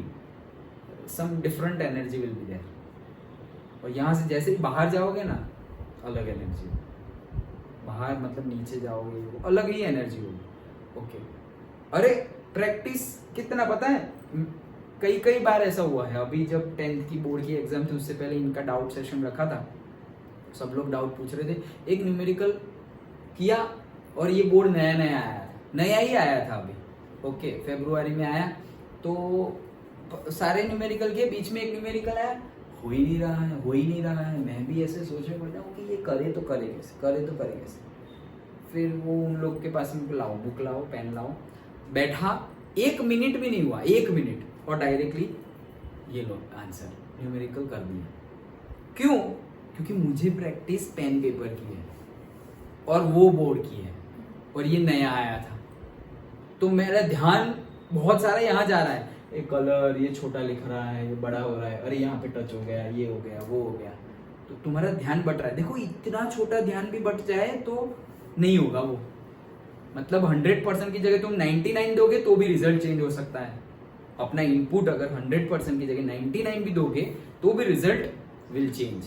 some different energy will be there, और यहाँ से जैसे ही बाहर जाओगे ना अलग एनर्जी, बाहर मतलब नीचे जाओगे वो अलग ही एनर्जी होगी। ओके, अरे प्रैक्टिस कितना पता है, कई बार ऐसा हुआ है। अभी जब 10th की बोर्ड की एग्जाम थी उससे पहले इनका डाउट सेशन रखा था, सब लोग डाउट पूछ रहे थे, एक न्यूमेरिकल किया और ये बोर्ड नया ही आया था अभी। ओके, फरवरी में आया तो सारे न्यूमेरिकल के बीच में एक न्यूमेरिकल आया, हो ही नहीं रहा है। मैं भी ऐसे सोचने पड़ता हूँ कि ये करे तो करे कैसे। फिर वो उन लोग के पास में लाओ, बुक लाओ, पेन लाओ, बैठा, 1 मिनट भी नहीं हुआ, 1 मिनट, और डायरेक्टली ये लो आंसर न्यूमेरिकल कर दिया। क्यों? क्योंकि मुझे प्रैक्टिस पेन पेपर की है और वो बोर्ड की है और ये नया आया था, तो मेरा ध्यान बहुत सारा यहाँ जा रहा है, एक कलर ये छोटा लिख रहा है, ये बड़ा हो रहा है, अरे यहाँ पे टच हो गया, ये हो गया, वो हो गया, तो तुम्हारा ध्यान बट रहा है। देखो इतना छोटा ध्यान भी बट जाए तो नहीं होगा वो, मतलब 100% की जगह तुम 99 दोगे तो भी रिजल्ट चेंज हो सकता है। अपना इनपुट अगर 100% की जगह 99 भी दोगे तो भी रिजल्ट विल चेंज।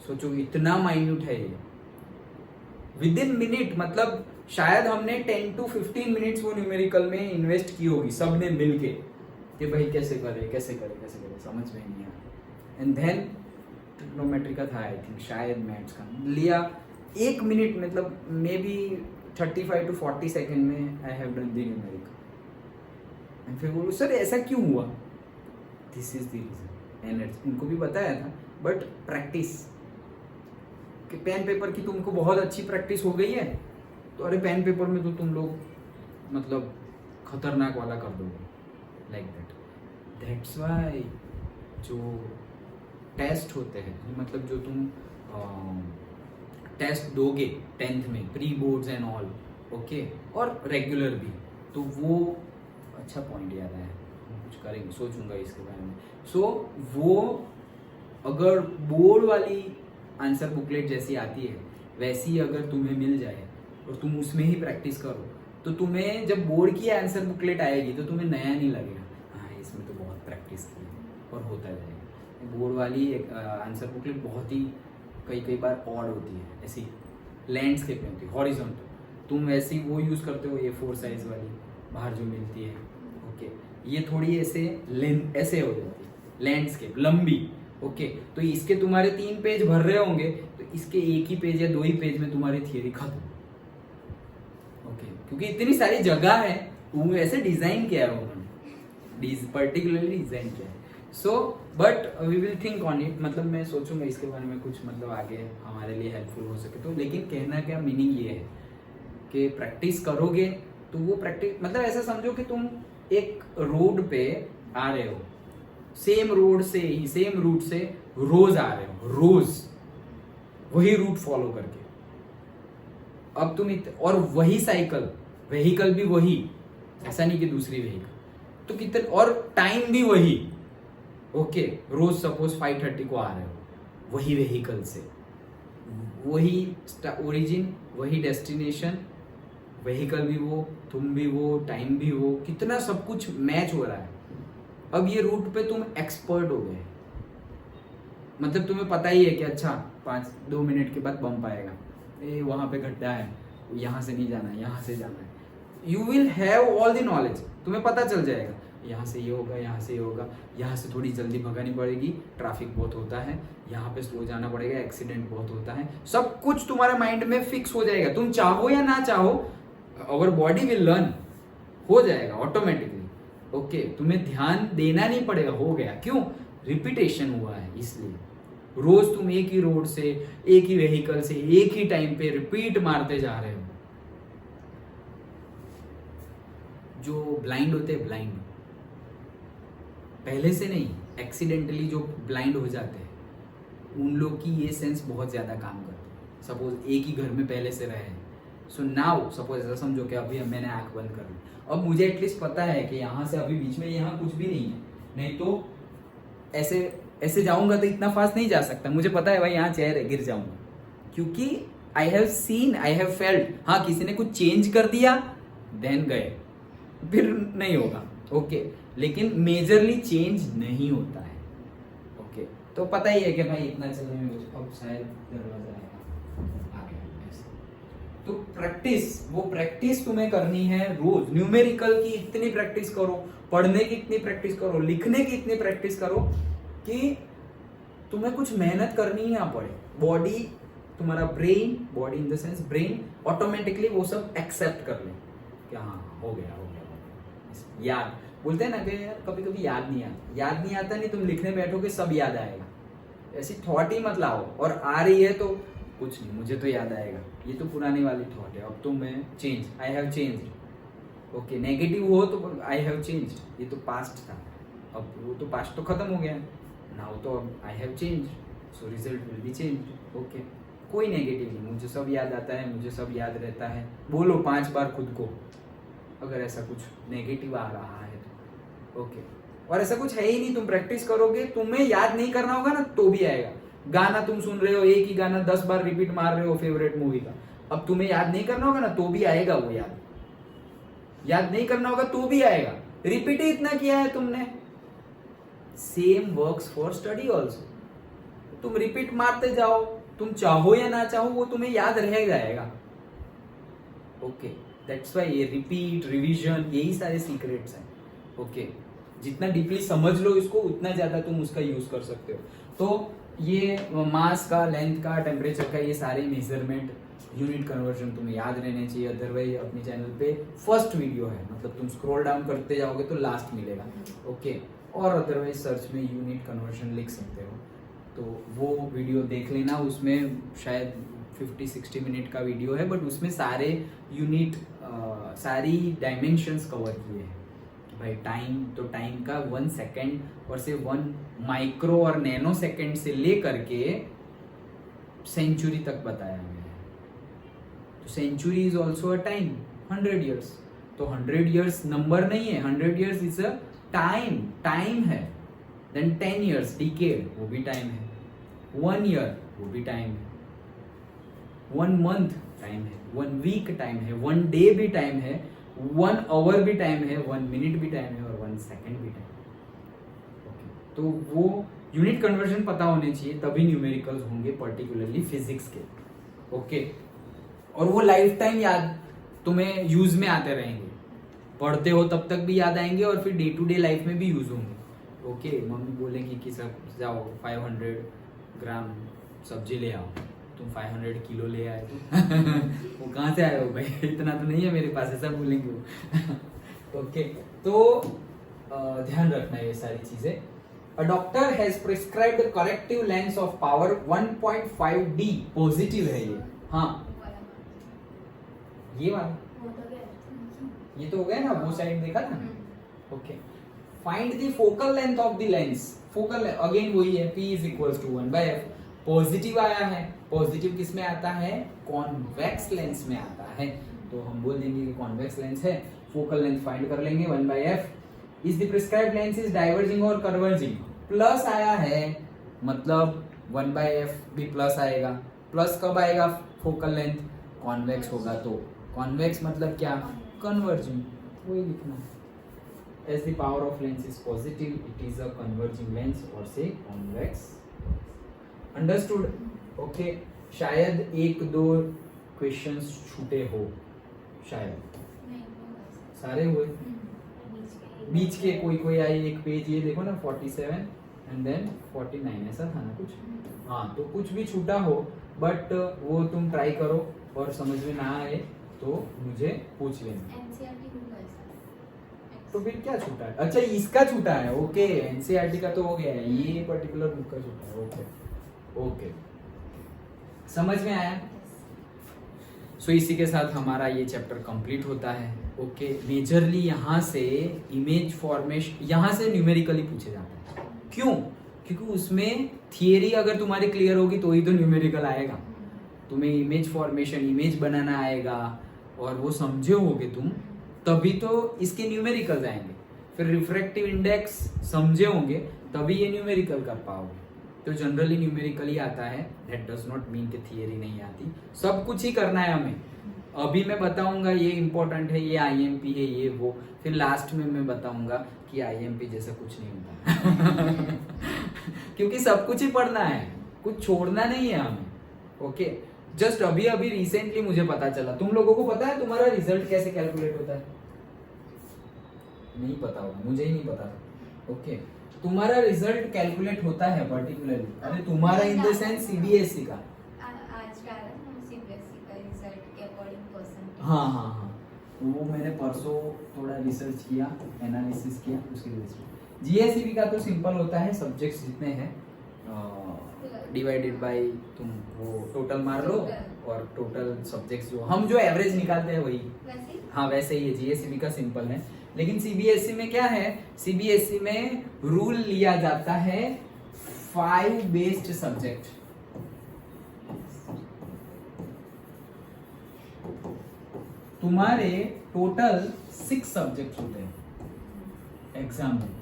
सोचो इतना माइन्यूट है ये, विद इन मिनट, मतलब शायद हमने 10 to 15 मिनट्स वो न्यूमेरिकल में इन्वेस्ट की होगी सबने मिलके, कि भाई कैसे करे समझ में नहीं आया। एंड देन ट्रिग्नोमेट्री का था आई थिंक, शायद मैथ्स का लिया, 1 मिनट मतलब मे बी 35 to 40 सेकेंड में I have done the numerical. And फिर बोलो सर ऐसा क्यों हुआ, this is the reason. Energy, इनको भी बताया था, बट प्रैक्टिस कि पेन पेपर की तुमको बहुत अच्छी प्रैक्टिस हो गई है तो अरे पेन पेपर में तो तुम लोग मतलब खतरनाक वाला कर दोगे, लाइक दैट। दैट्स वाई जो टेस्ट होते हैं, मतलब जो तुम टेस्ट दोगे 10th में, pre boards and all, okay, और रेगुलर भी, तो वो अच्छा पॉइंट याद आया, कुछ करेंगे, सोचूंगा इसके बारे में। सो वो अगर बोर्ड वाली आंसर बुकलेट जैसी आती है वैसी अगर तुम्हें मिल जाए और तुम उसमें ही प्रैक्टिस करो, तो तुम्हें जब बोर्ड की आंसर बुकलेट आएगी तो तुम्हें नया नहीं लगेगा, हाँ इसमें तो बहुत प्रैक्टिस की है, और होता जाएगा। बोर्ड वाली आंसर बुकलेट बहुत ही कई बार ऑड होती है, ऐसी लैंडस्केप में होती है, हॉरिजॉन्टल, तुम ऐसी वो यूज़ करते हो A4 साइज वाली बाहर जो मिलती है, ओके, ये थोड़ी ऐसे ऐसे हो जाती है, लैंडस्केप लंबी, ओके, तो इसके तुम्हारे 3 पेज भर रहे होंगे तो इसके 1 ही पेज या 2 ही पेज में तुम्हारी थियरी खत्म, ओके, क्योंकि इतनी सारी जगह है, वो ऐसे डिजाइन किया है उन्होंने, पर्टिकुलरली डिजाइन किया है। So but we will think on it, मतलब मैं सोचूंगा इसके बारे में कुछ, मतलब आगे हमारे लिए हेल्पफुल हो सके तो। लेकिन कहना क्या मीनिंग ये है कि प्रैक्टिस करोगे तो वो प्रैक्टिस, मतलब ऐसा समझो कि तुम एक रोड पे आ रहे हो, सेम रोड से ही, सेम रूट से रोज आ रहे हो, रोज वही रूट फॉलो करके, अब तुम और वही साइकिल, व्हीकल भी वही, ऐसा नहीं कि दूसरी व्हीकल, तो कितने, और टाइम भी वही, ओके, रोज सपोज 5:30 को आ रहे हो वही व्हीकल से, वही ओरिजिन, वही डेस्टिनेशन, व्हीकल भी वो, तुम भी वो, टाइम भी वो, कितना सब कुछ मैच हो रहा है। अब ये रूट पे तुम एक्सपर्ट हो गए, मतलब तुम्हें पता ही है कि अच्छा 2 मिनट के बाद बम्प आएगा, ए वहां पे गड्ढा है, यहाँ से नहीं जाना है, यहाँ से जाना है, you will have all the knowledge, तुम्हें पता चल जाएगा यहाँ से ये होगा, यहाँ से ये होगा, यहाँ से थोड़ी जल्दी भगानी पड़ेगी, ट्रैफिक बहुत होता है, यहाँ पे स्लो जाना पड़ेगा, एक्सीडेंट बहुत होता है, सब कुछ तुम्हारे माइंड में फिक्स हो जाएगा, तुम चाहो या ना चाहो, अवर बॉडी विल लर्न, हो जाएगा ऑटोमेटिकली, ओके, तुम्हें ध्यान देना नहीं पड़ेगा, हो गया, क्यों, रिपीटेशन हुआ है, इसलिए रोज तुम एक ही रोड से, एक ही व्हीकल से, एक ही टाइम पे रिपीट मारते जा रहे हो। जो ब्लाइंड होते हैं, ब्लाइंड पहले से नहीं, एक्सीडेंटली जो ब्लाइंड हो जाते हैं, उन लोग की ये सेंस बहुत ज्यादा काम करती है। सपोज एक ही घर में पहले से रहे, सो नाउ सपोज ऐसा समझो कि अभी मैंने आंख बंद कर ली, अब मुझे एटलीस्ट पता है कि यहाँ से अभी बीच में यहाँ कुछ भी नहीं है, नहीं तो ऐसे ऐसे जाऊंगा तो इतना फास्ट नहीं जा सकता, मुझे पता है भाई यहाँ चेयर है, गिर जाऊंगा, क्योंकि I have seen, I have felt, हाँ किसी ने कुछ चेंज कर दिया देन गए, फिर नहीं होगा, ओके, लेकिन मेजरली चेंज नहीं होता है, ओके, तो पता ही है कि भाई इतना चलने में, अब शायद दरवाजा आएगा, आ गया ऐसे। तो प्रैक्टिस, वो प्रैक्टिस तुम्हें करनी है रोज, न्यूमेरिकल की इतनी प्रैक्टिस करो, पढ़ने की इतनी प्रैक्टिस करो, लिखने की इतनी प्रैक्टिस करो कि तुम्हें कुछ मेहनत करनी ही ना पड़े, बॉडी, तुम्हारा brain, body in the sense brain automatically वो सब एक्सेप्ट कर ले कि हाँ हो गया, याद, बोलते हैं ना कि यार कभी कभी याद नहीं आता, नहीं तुम लिखने बैठोगे सब याद आएगा, ऐसी थॉट ही मत लाओ, और आ रही है तो कुछ नहीं, मुझे तो याद आएगा, ये तो पुरानी वाली थॉट है, अब तो मैं change, I have changed, okay, negative हो तो आई हैव चेंज्ड, ये तो पास्ट था, अब वो तो पास्ट तो खत्म हो गया, नाउ तो अब I have changed, so result will be changed, okay, कोई नेगेटिव नहीं, मुझे सब याद आता है, मुझे सब याद रहता है, बोलो 5 बार खुद को, अगर ऐसा कुछ नेगेटिव आ रहा है तो, ओके, और ऐसा कुछ है ही नहीं, तुम प्रैक्टिस करोगे, तुम्हें याद नहीं करना होगा ना तो भी आएगा, गाना तुम सुन रहे हो, एक ही गाना 10 बार रिपीट मार रहे हो फेवरेट मूवी का, अब तुम्हें याद नहीं करना होगा ना तो भी आएगा, वो याद नहीं करना होगा तो भी आएगा, रिपीट ही इतना किया है तुमने। Same works for study also, तुम रिपीट मारते जाओ, तुम चाहो या ना चाहो वो तुम्हें याद रह जाएगा, ओके, दैट्स व्हाई ये रिपीट, रिवीजन, यही सारे सीक्रेट्स हैं, ओके, जितना डीपली समझ लो इसको उतना ज्यादा तुम उसका यूज कर सकते हो। तो ये मास का, लेंथ का, टेम्परेचर का, ये सारे मेजरमेंट, यूनिट कन्वर्जन तुम्हें याद रहने चाहिए, अदरवाइज अपने चैनल पे फर्स्ट वीडियो है, मतलब तुम स्क्रॉल डाउन करते जाओगे तो लास्ट मिलेगा, ओके, और अदरवाइज सर्च में यूनिट कन्वर्जन लिख सकते हो, तो वो वीडियो देख लेना। उसमें शायद 50-60 मिनट का वीडियो है, बट उसमें सारे यूनिट सारी डायमेंशंस कवर किए हैं भाई। टाइम तो टाइम का 1 सेकेंड और से 1 माइक्रो और नैनो सेकेंड से लेकर के सेंचुरी तक बताया गया है। तो century is also a time, 100 years. तो 100 ईयर्स नंबर नहीं है, 100 years is a time, time है। देन 10 ईयर्स डिकेड, वो भी टाइम है। 1 ईयर वो भी टाइम है। 1 मंथ टाइम है, 1 वीक टाइम है, 1 डे भी टाइम है, 1 आवर भी टाइम है, 1 मिनट भी टाइम है और 1 सेकेंड भी टाइम है। तो वो यूनिट कन्वर्जन पता होने चाहिए, तभी न्यूमेरिकल्स होंगे, पर्टिकुलरली फिजिक्स के। ओके, और वो लाइफ टाइम याद तुम्हें यूज में आते रहेंगे। पढ़ते हो तब तक भी याद आएंगे और फिर डे टू डे लाइफ में भी यूज होंगे। ओके, मम्मी बोलेंगी कि सब जाओ 500 ग्राम सब्जी ले आओ, तुम 500 किलो ले आए तो वो कहाँ से आए हो भाई, इतना तो नहीं है मेरे पास, ऐसा बोलेंगे वो। ओके, तो ध्यान रखना ये सारी चीजें। A doctor has prescribed corrective lens of power 1.5D, positive है ये। हाँ, ये वाला ये तो हो गया ना, वो साइड देखा ना। Okay, find the focal length of the lens. Focal again वही है, P is equals to 1/f। Positive आया है, पॉजिटिव किस में आता है, कॉन्वेक्स लेंस में आता है। तो हम बोल देंगे कि कॉन्वेक्स लेंस है, फोकल लेंथ फाइंड कर लेंगे 1/f। Is the prescribed lens is diverging और कन्वर्जिंग। प्लस आया है, मतलब 1/f भी प्लस आएगा। प्लस कब आएगा, फोकल लेंथ कॉन्वेक्स होगा तो। कॉन्वेक्स मतलब क्या, कन्वर्जिंग, वही लिखना है। As the power of lens is positive, it is a converging lens और से कॉन्वेक्स। अंडरस्टूड? ओके, शायद 1-2 क्वेश्चंस छूटे हो, शायद सारे हुए। बीच के कोई आई एक पेज, ये देखो ना 47 एंड देन 49, ऐसा था ना कुछ। हाँ, तो कुछ भी छूटा हो, बट वो तुम ट्राई करो और समझ में ना आए तो मुझे पूछ लेना। तो फिर क्या छूटा है, अच्छा इसका छूटा है। ओके, एनसीईआरटी का तो हो गया है, ये पर्टिकुलर बुक का छूटा है। ओके ओके, समझ में आया। सो इसी के साथ हमारा ये चैप्टर कंप्लीट होता है। ओके, मेजरली यहाँ से इमेज फॉर्मेशन, यहाँ से न्यूमेरिकली पूछे जाता है। क्यों? क्योंकि उसमें थियरी अगर तुम्हारी क्लियर होगी तो ही तो न्यूमेरिकल आएगा। तुम्हें इमेज फॉर्मेशन, इमेज बनाना आएगा और वो समझे होगे तुम, तभी तो इसके न्यूमेरिकल्स आएंगे। फिर रिफ्रैक्टिव इंडेक्स समझे होंगे तभी ये न्यूमेरिकल कर पाओगे। तो जनरली न्यूमेरिकल ही आता है, दैट डज नॉट मीन कि थियरी नहीं आती। सब कुछ ही करना है हमें। अभी मैं बताऊंगा ये इंपॉर्टेंट है, ये आईएमपी है, ये वो, फिर लास्ट में मैं बताऊंगा कि आईएमपी जैसा कुछ नहीं होता क्योंकि सब कुछ ही पढ़ना है, कुछ छोड़ना नहीं है हमें। ओके, जस्ट अभी अभी रिसेंटली मुझे पता चला। तुम लोगों को पता है तुम्हारा रिजल्ट कैसे कैलकुलेट होता है? नहीं पता होगा, मुझे ही नहीं पता था। ओके, तुम्हारा रिजल्ट कैलकुलेट होता है पर्टिकुलरली, अरे तुम्हारा इन द सेंस सीबीएसई का। आज का सीबीएसई का रिजल्ट के अकॉर्डिंग परसेंटेज। हाँ, वो मैंने परसों थोड़ा रिसर्च किया, एनालिसिस किया, उसके बेस पे। जीएसईबी का तो सिंपल होता है, सब्जेक्ट्स जितने हैं डिवाइडेड बाय तुम वो टोटल मार लो और टोटल सब्जेक्ट्स जो हम जो एवरेज निकालते हैं वही। हाँ, वैसे ही जीएसईबी का सिंपल है। लेकिन सीबीएसई में क्या है, सीबीएसई में रूल लिया जाता है 5 बेस्ड सब्जेक्ट। तुम्हारे टोटल 6 सब्जेक्ट होते हैं एग्जाम में,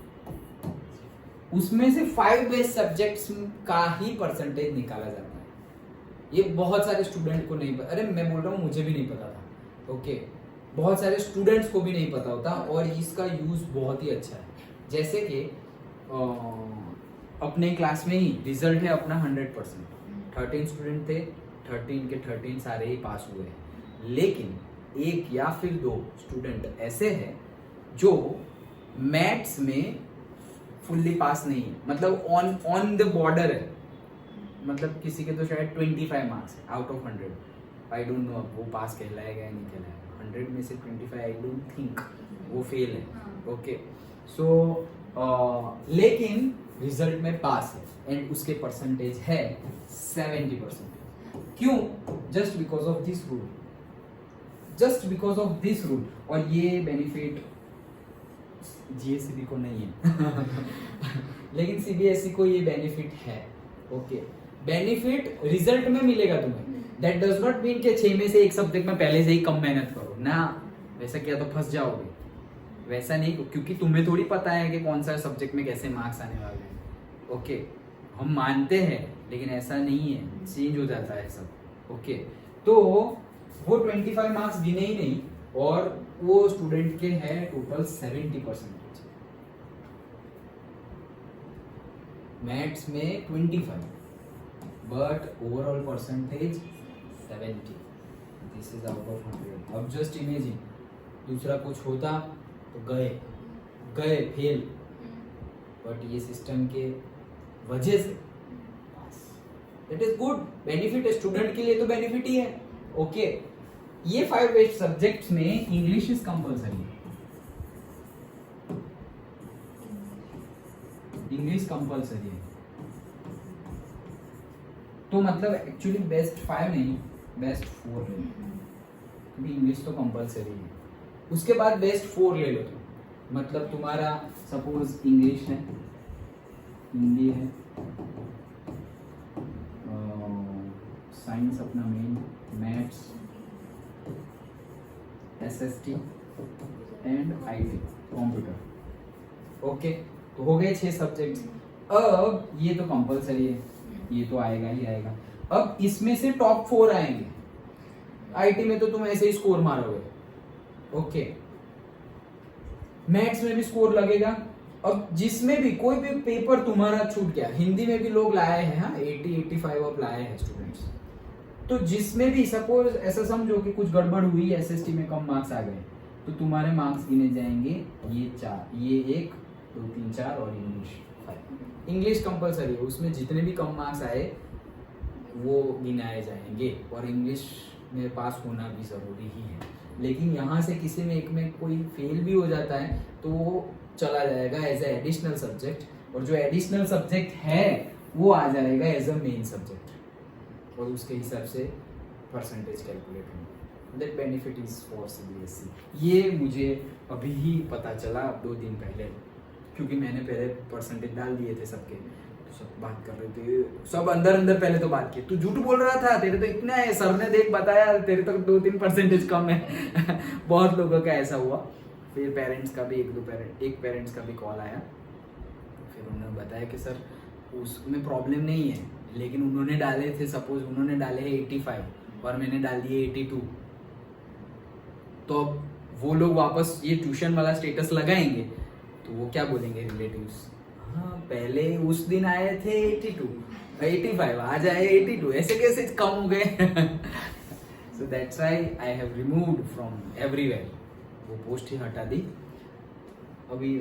उसमें से 5 बेस्ड सब्जेक्ट्स का ही परसेंटेज निकाला जाता है। ये बहुत सारे स्टूडेंट को नहीं पता, अरे मैं बोल रहा हूँ मुझे भी नहीं पता था। ओके, बहुत सारे स्टूडेंट्स को भी नहीं पता होता और इसका यूज बहुत ही अच्छा है। जैसे कि अपने क्लास में ही रिजल्ट है अपना 100%, 13 स्टूडेंट थे, 13 के 13 सारे ही पास हुए हैं। लेकिन 1 या फिर 2 स्टूडेंट ऐसे हैं जो मैथ्स में फुल्ली पास नहीं है, मतलब ऑन द बॉर्डर है। मतलब किसी के तो शायद 25 मार्क्स है out of 100। I don't know वो पास कहलाएगा या नहीं कहलाएगा। 100 में से 25 आई डोंट थिंक वो फेल है। ओके, सो लेकिन रिजल्ट में पास है एंड उसके परसेंटेज है 70%। क्यों? Just because of this rule, just because of this rule. और ये बेनिफिट जीएससीबी को नहीं है लेकिन सीबीएसई को ये बेनिफिट है। ओके, बेनिफिट रिजल्ट में मिलेगा तुम्हें। दैट डज नॉट मीन कि 6 में से एक सब्जेक्ट में पहले से ही कम मेहनत करो ना, वैसा किया तो फंस जाओगे। वैसा नहीं, क्योंकि तुम्हें थोड़ी पता है कि कौन सा सब्जेक्ट में कैसे मार्क्स आने वाले हैं। ओके, हम मानते हैं लेकिन ऐसा नहीं है, चेंज हो जाता है सब। ओके, तो वो 25 मार्क्स गिने ही नहीं और वो स्टूडेंट के है टोटल 70%। मैथ्स में 25 but overall percentage 70। This is out of 100। अब जस्ट इमेजिन दूसरा कुछ होता तो गए फेल, बट ये सिस्टम के वजह से it is good. Benefit student के लिए तो बेनिफिट ही है। ओके, ये 5 बेस्ट सब्जेक्ट्स में English is compulsory. English compulsory है, तो मतलब एक्चुअली बेस्ट 5 नहीं, बेस्ट 4 ले लो, क्योंकि इंग्लिश तो कंपलसरी है। उसके बाद बेस्ट 4 ले लो तुम। मतलब तुम्हारा सपोज इंग्लिश है, हिंदी है, साइंस अपना main, maths, SST and IT computer. Okay, तो हो गए 6 सब्जेक्ट्स। अब ये तो कंपलसरी है, ये तो आएगा ही आएगा। अब इसमें से टॉप 4 आएंगे। आईटी में तो तुम ऐसे ही स्कोर मारोगे। ओके, मैथ्स में भी स्कोर लगेगा। अब जिसमें भी कोई भी पेपर तुम्हारा छूट गया, हिंदी में भी लोग लाए हैं, हाँ 80-85 अब लाए हैं स्टूडेंट्स, तो जिसमें भी सपोज ऐसा समझो कि कुछ गड़बड़ हुई, एसएसटी में कम मार्क्स आ गए, तो तुम्हारे मार्क्स गिने जाएंगे ये 4, ये 1 2 3 4 और इंग्लिश 5। इंग्लिश कंपलसरी है, उसमें जितने भी कम मार्क्स आए वो गिनाए जाएंगे और इंग्लिश में पास होना भी जरूरी ही है। लेकिन यहाँ से किसी में एक में कोई फेल भी हो जाता है तो वो चला जाएगा एज ए एडिशनल सब्जेक्ट, और जो एडिशनल सब्जेक्ट है वो आ जाएगा एज अ मेन सब्जेक्ट, और उसके हिसाब से परसेंटेज कैलकुलेट होंगे। That benefit is for CBSE. ये मुझे अभी ही पता चला 2 दिन पहले, क्योंकि मैंने पहले परसेंटेज डाल दिए थे सबके, तो सब बात कर रहे थे, सब अंदर अंदर पहले तो बात की, तू झूठ बोल रहा था, तेरे तो इतना है, सर ने देख बताया, तेरे तो 2-3 परसेंटेज कम है बहुत लोगों का ऐसा हुआ। फिर पेरेंट्स का भी एक पेरेंट्स का भी कॉल आया, फिर उन्होंने बताया कि सर उसमें प्रॉब्लम नहीं है, लेकिन उन्होंने डाले थे, सपोज उन्होंने डाले हैं 85 और मैंने डाल दिए 82, तो अब वो लोग वापस ये ट्यूशन वाला स्टेटस लगाएंगे तो वो क्या बोलेंगे रिलेटिव्स, हाँ पहले उस दिन आए थे 85 आज आए 82, ऐसे कैसे कम हो गए so that's why I have removed from everywhere, वो पोस्ट ही हटा दी। अभी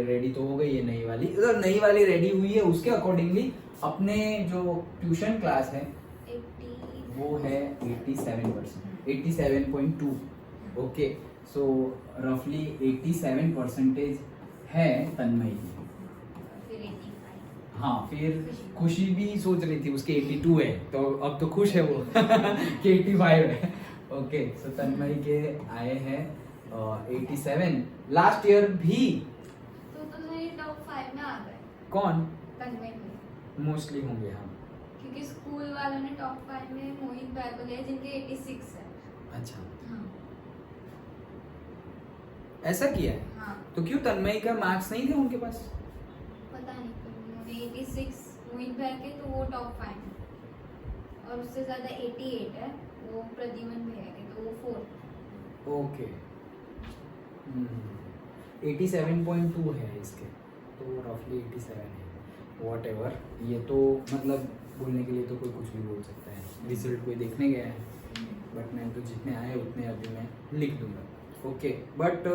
रेडी तो हो गई है नई वाली, अगर नई वाली रेडी हुई है उसके अकॉर्डिंगली अपने जो ट्यूशन क्लास है 80 वो है 87%, 87.2। ओके, सो रफली 87% है तन्मय की। फिर 85। हाँ, फिर खुशी भी सोच रही थी उसके 82 है, तो अब तो खुश है वो कि 85 है। ओके, सो तन्मय के आए हैं 87। लास्ट ईयर भी तो ये टॉप 5 में आ गए। कौन? तन्मय में मोस्टली होंगे, हाँ। क्योंकि स्कूल वालों ने टॉप 5 में मोहित भाई को लिया जिनके 86 है। अच्छा, हाँ ऐसा किया है? हाँ, तो क्यों तन्मय का मार्क्स नहीं थे उनके पास? पता नहीं क्यों उन्होंने 86 मोहित भाई के, तो वो टॉप 5 है, और उससे ज्यादा 88 है वो प्रद्युमन भैया के, तो वो 4। ओके, 87.2 है इसके, तो रफली 87 है। वॉट एवर, ये तो मतलब बोलने के लिए तो कोई कुछ भी बोल सकता है, रिजल्ट कोई देखने गया है, बट मैं तो जितने आए उतने अभी मैं लिख दूंगा। ओके, बट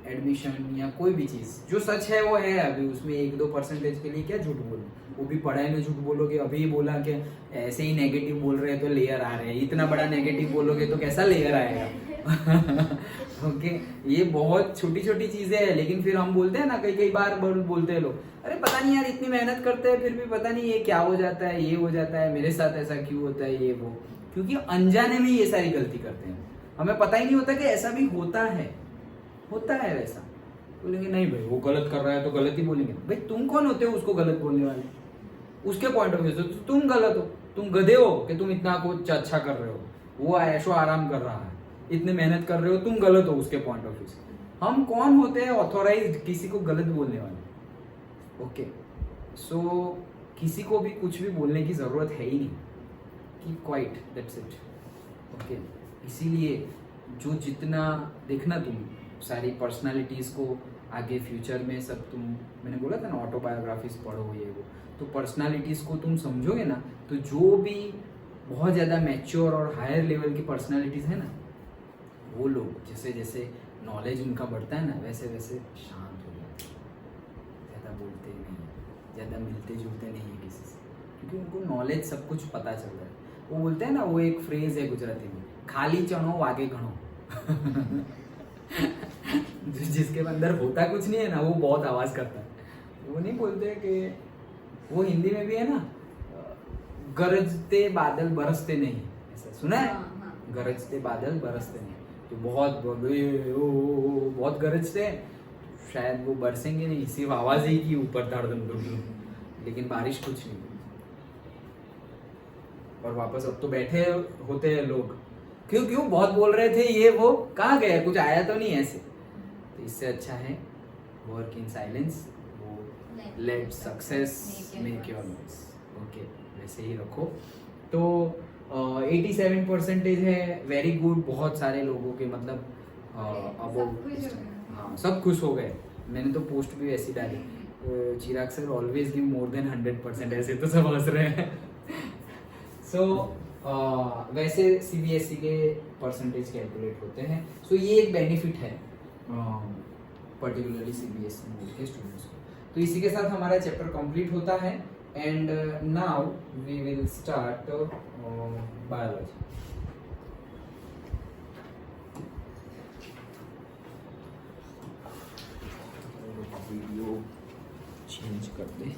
एडमिशन या कोई भी चीज जो सच है वो है, अभी उसमें 1-2% के लिए क्या झूठ बोलो, वो भी पढ़ाई में झूठ बोलोगे। अभी बोला कि ऐसे ही नेगेटिव बोल रहे हैं तो लेयर आ रहे हैं, इतना बड़ा नेगेटिव बोलोगे तो कैसा लेयर आएगा। ओके ये बहुत छोटी छोटी चीजें हैं, लेकिन फिर हम बोलते हैं ना, कई कई बार बोलते हैं लोग, अरे पता नहीं यार इतनी मेहनत करते हैं फिर भी पता नहीं ये क्या हो जाता है, ये हो जाता है, मेरे साथ ऐसा क्यों होता है, ये वो, क्योंकि अनजाने में ये सारी गलती करते हैं, हमें पता ही नहीं होता कि ऐसा भी होता है वैसा। बोलेंगे नहीं भाई वो गलत कर रहा है तो गलत ही बोलेंगे। भाई तुम कौन होते हो उसको गलत बोलने वाले? उसके पॉइंट ऑफ व्यू से तो तुम गलत हो, तुम गधे हो कि तुम इतना कुछ अच्छा कर रहे हो, वो ऐशो आराम कर रहा है, इतने मेहनत कर रहे हो, तुम गलत हो उसके पॉइंट ऑफ व्यू से। हम कौन होते हैं ऑथोराइज्ड किसी को गलत बोलने वाले? ओके सो किसी को भी कुछ भी बोलने की जरूरत है ही नहीं, keep quiet, that's it. Okay इसीलिए जो जितना देखना तुम सारी पर्सनालिटीज को आगे फ्यूचर में सब तुम, मैंने बोला था ना ऑटोबायोग्राफीज पढ़ो ये वो, तो पर्सनालिटीज को तुम समझोगे ना, तो जो भी बहुत ज़्यादा मैच्योर और हायर लेवल की पर्सनालिटीज है ना, वो लोग जैसे जैसे नॉलेज उनका बढ़ता है ना, वैसे वैसे शांत हो जाते हैं, ज़्यादा बोलते नहीं, ज़्यादा मिलते जुलते नहीं है किसी से, क्योंकि उनको नॉलेज सब कुछ पता चल रहा है। वो बोलते हैं ना, वो एक फ्रेज है गुजराती में, खाली चनो वागे घणो। जिसके अंदर होता कुछ नहीं है ना, वो बहुत आवाज करता है। वो नहीं बोलते कि वो हिंदी में भी है ना, गरजते बादल बरसते नहीं, ऐसा सुना है? गरजते बादल बरसते नहीं, तो बहुत गरजते हैं, शायद वो बरसेंगे नहीं, सिर्फ आवाज ही की ऊपर धड़धम, लेकिन बारिश कुछ नहीं। और वापस अब तो बैठे होते हैं लोग, क्यों बहुत बोल रहे थे ये वो, कहाँ गए, कुछ आया तो नहीं ऐसे। तो इससे अच्छा है वर्क इन साइलेंस, वो let success make your notes. Okay वैसे ही रखो। तो 87% है, वेरी गुड। बहुत सारे लोगों के मतलब हाँ सब खुश हो गए। मैंने तो पोस्ट भी ऐसी डाली, Chirag sir always give more than 100%, ऐसे तो सब हंस रहे हैं। सो वैसे सीबीएसई के परसेंटेज कैलकुलेट होते हैं। सो ये एक बेनिफिट है पर्टिकुलरली सीबीएसई बोर्ड के स्टूडेंट्स को। तो इसी के साथ हमारा चैप्टर कंप्लीट होता है and now we will start biology. Video change कर दे।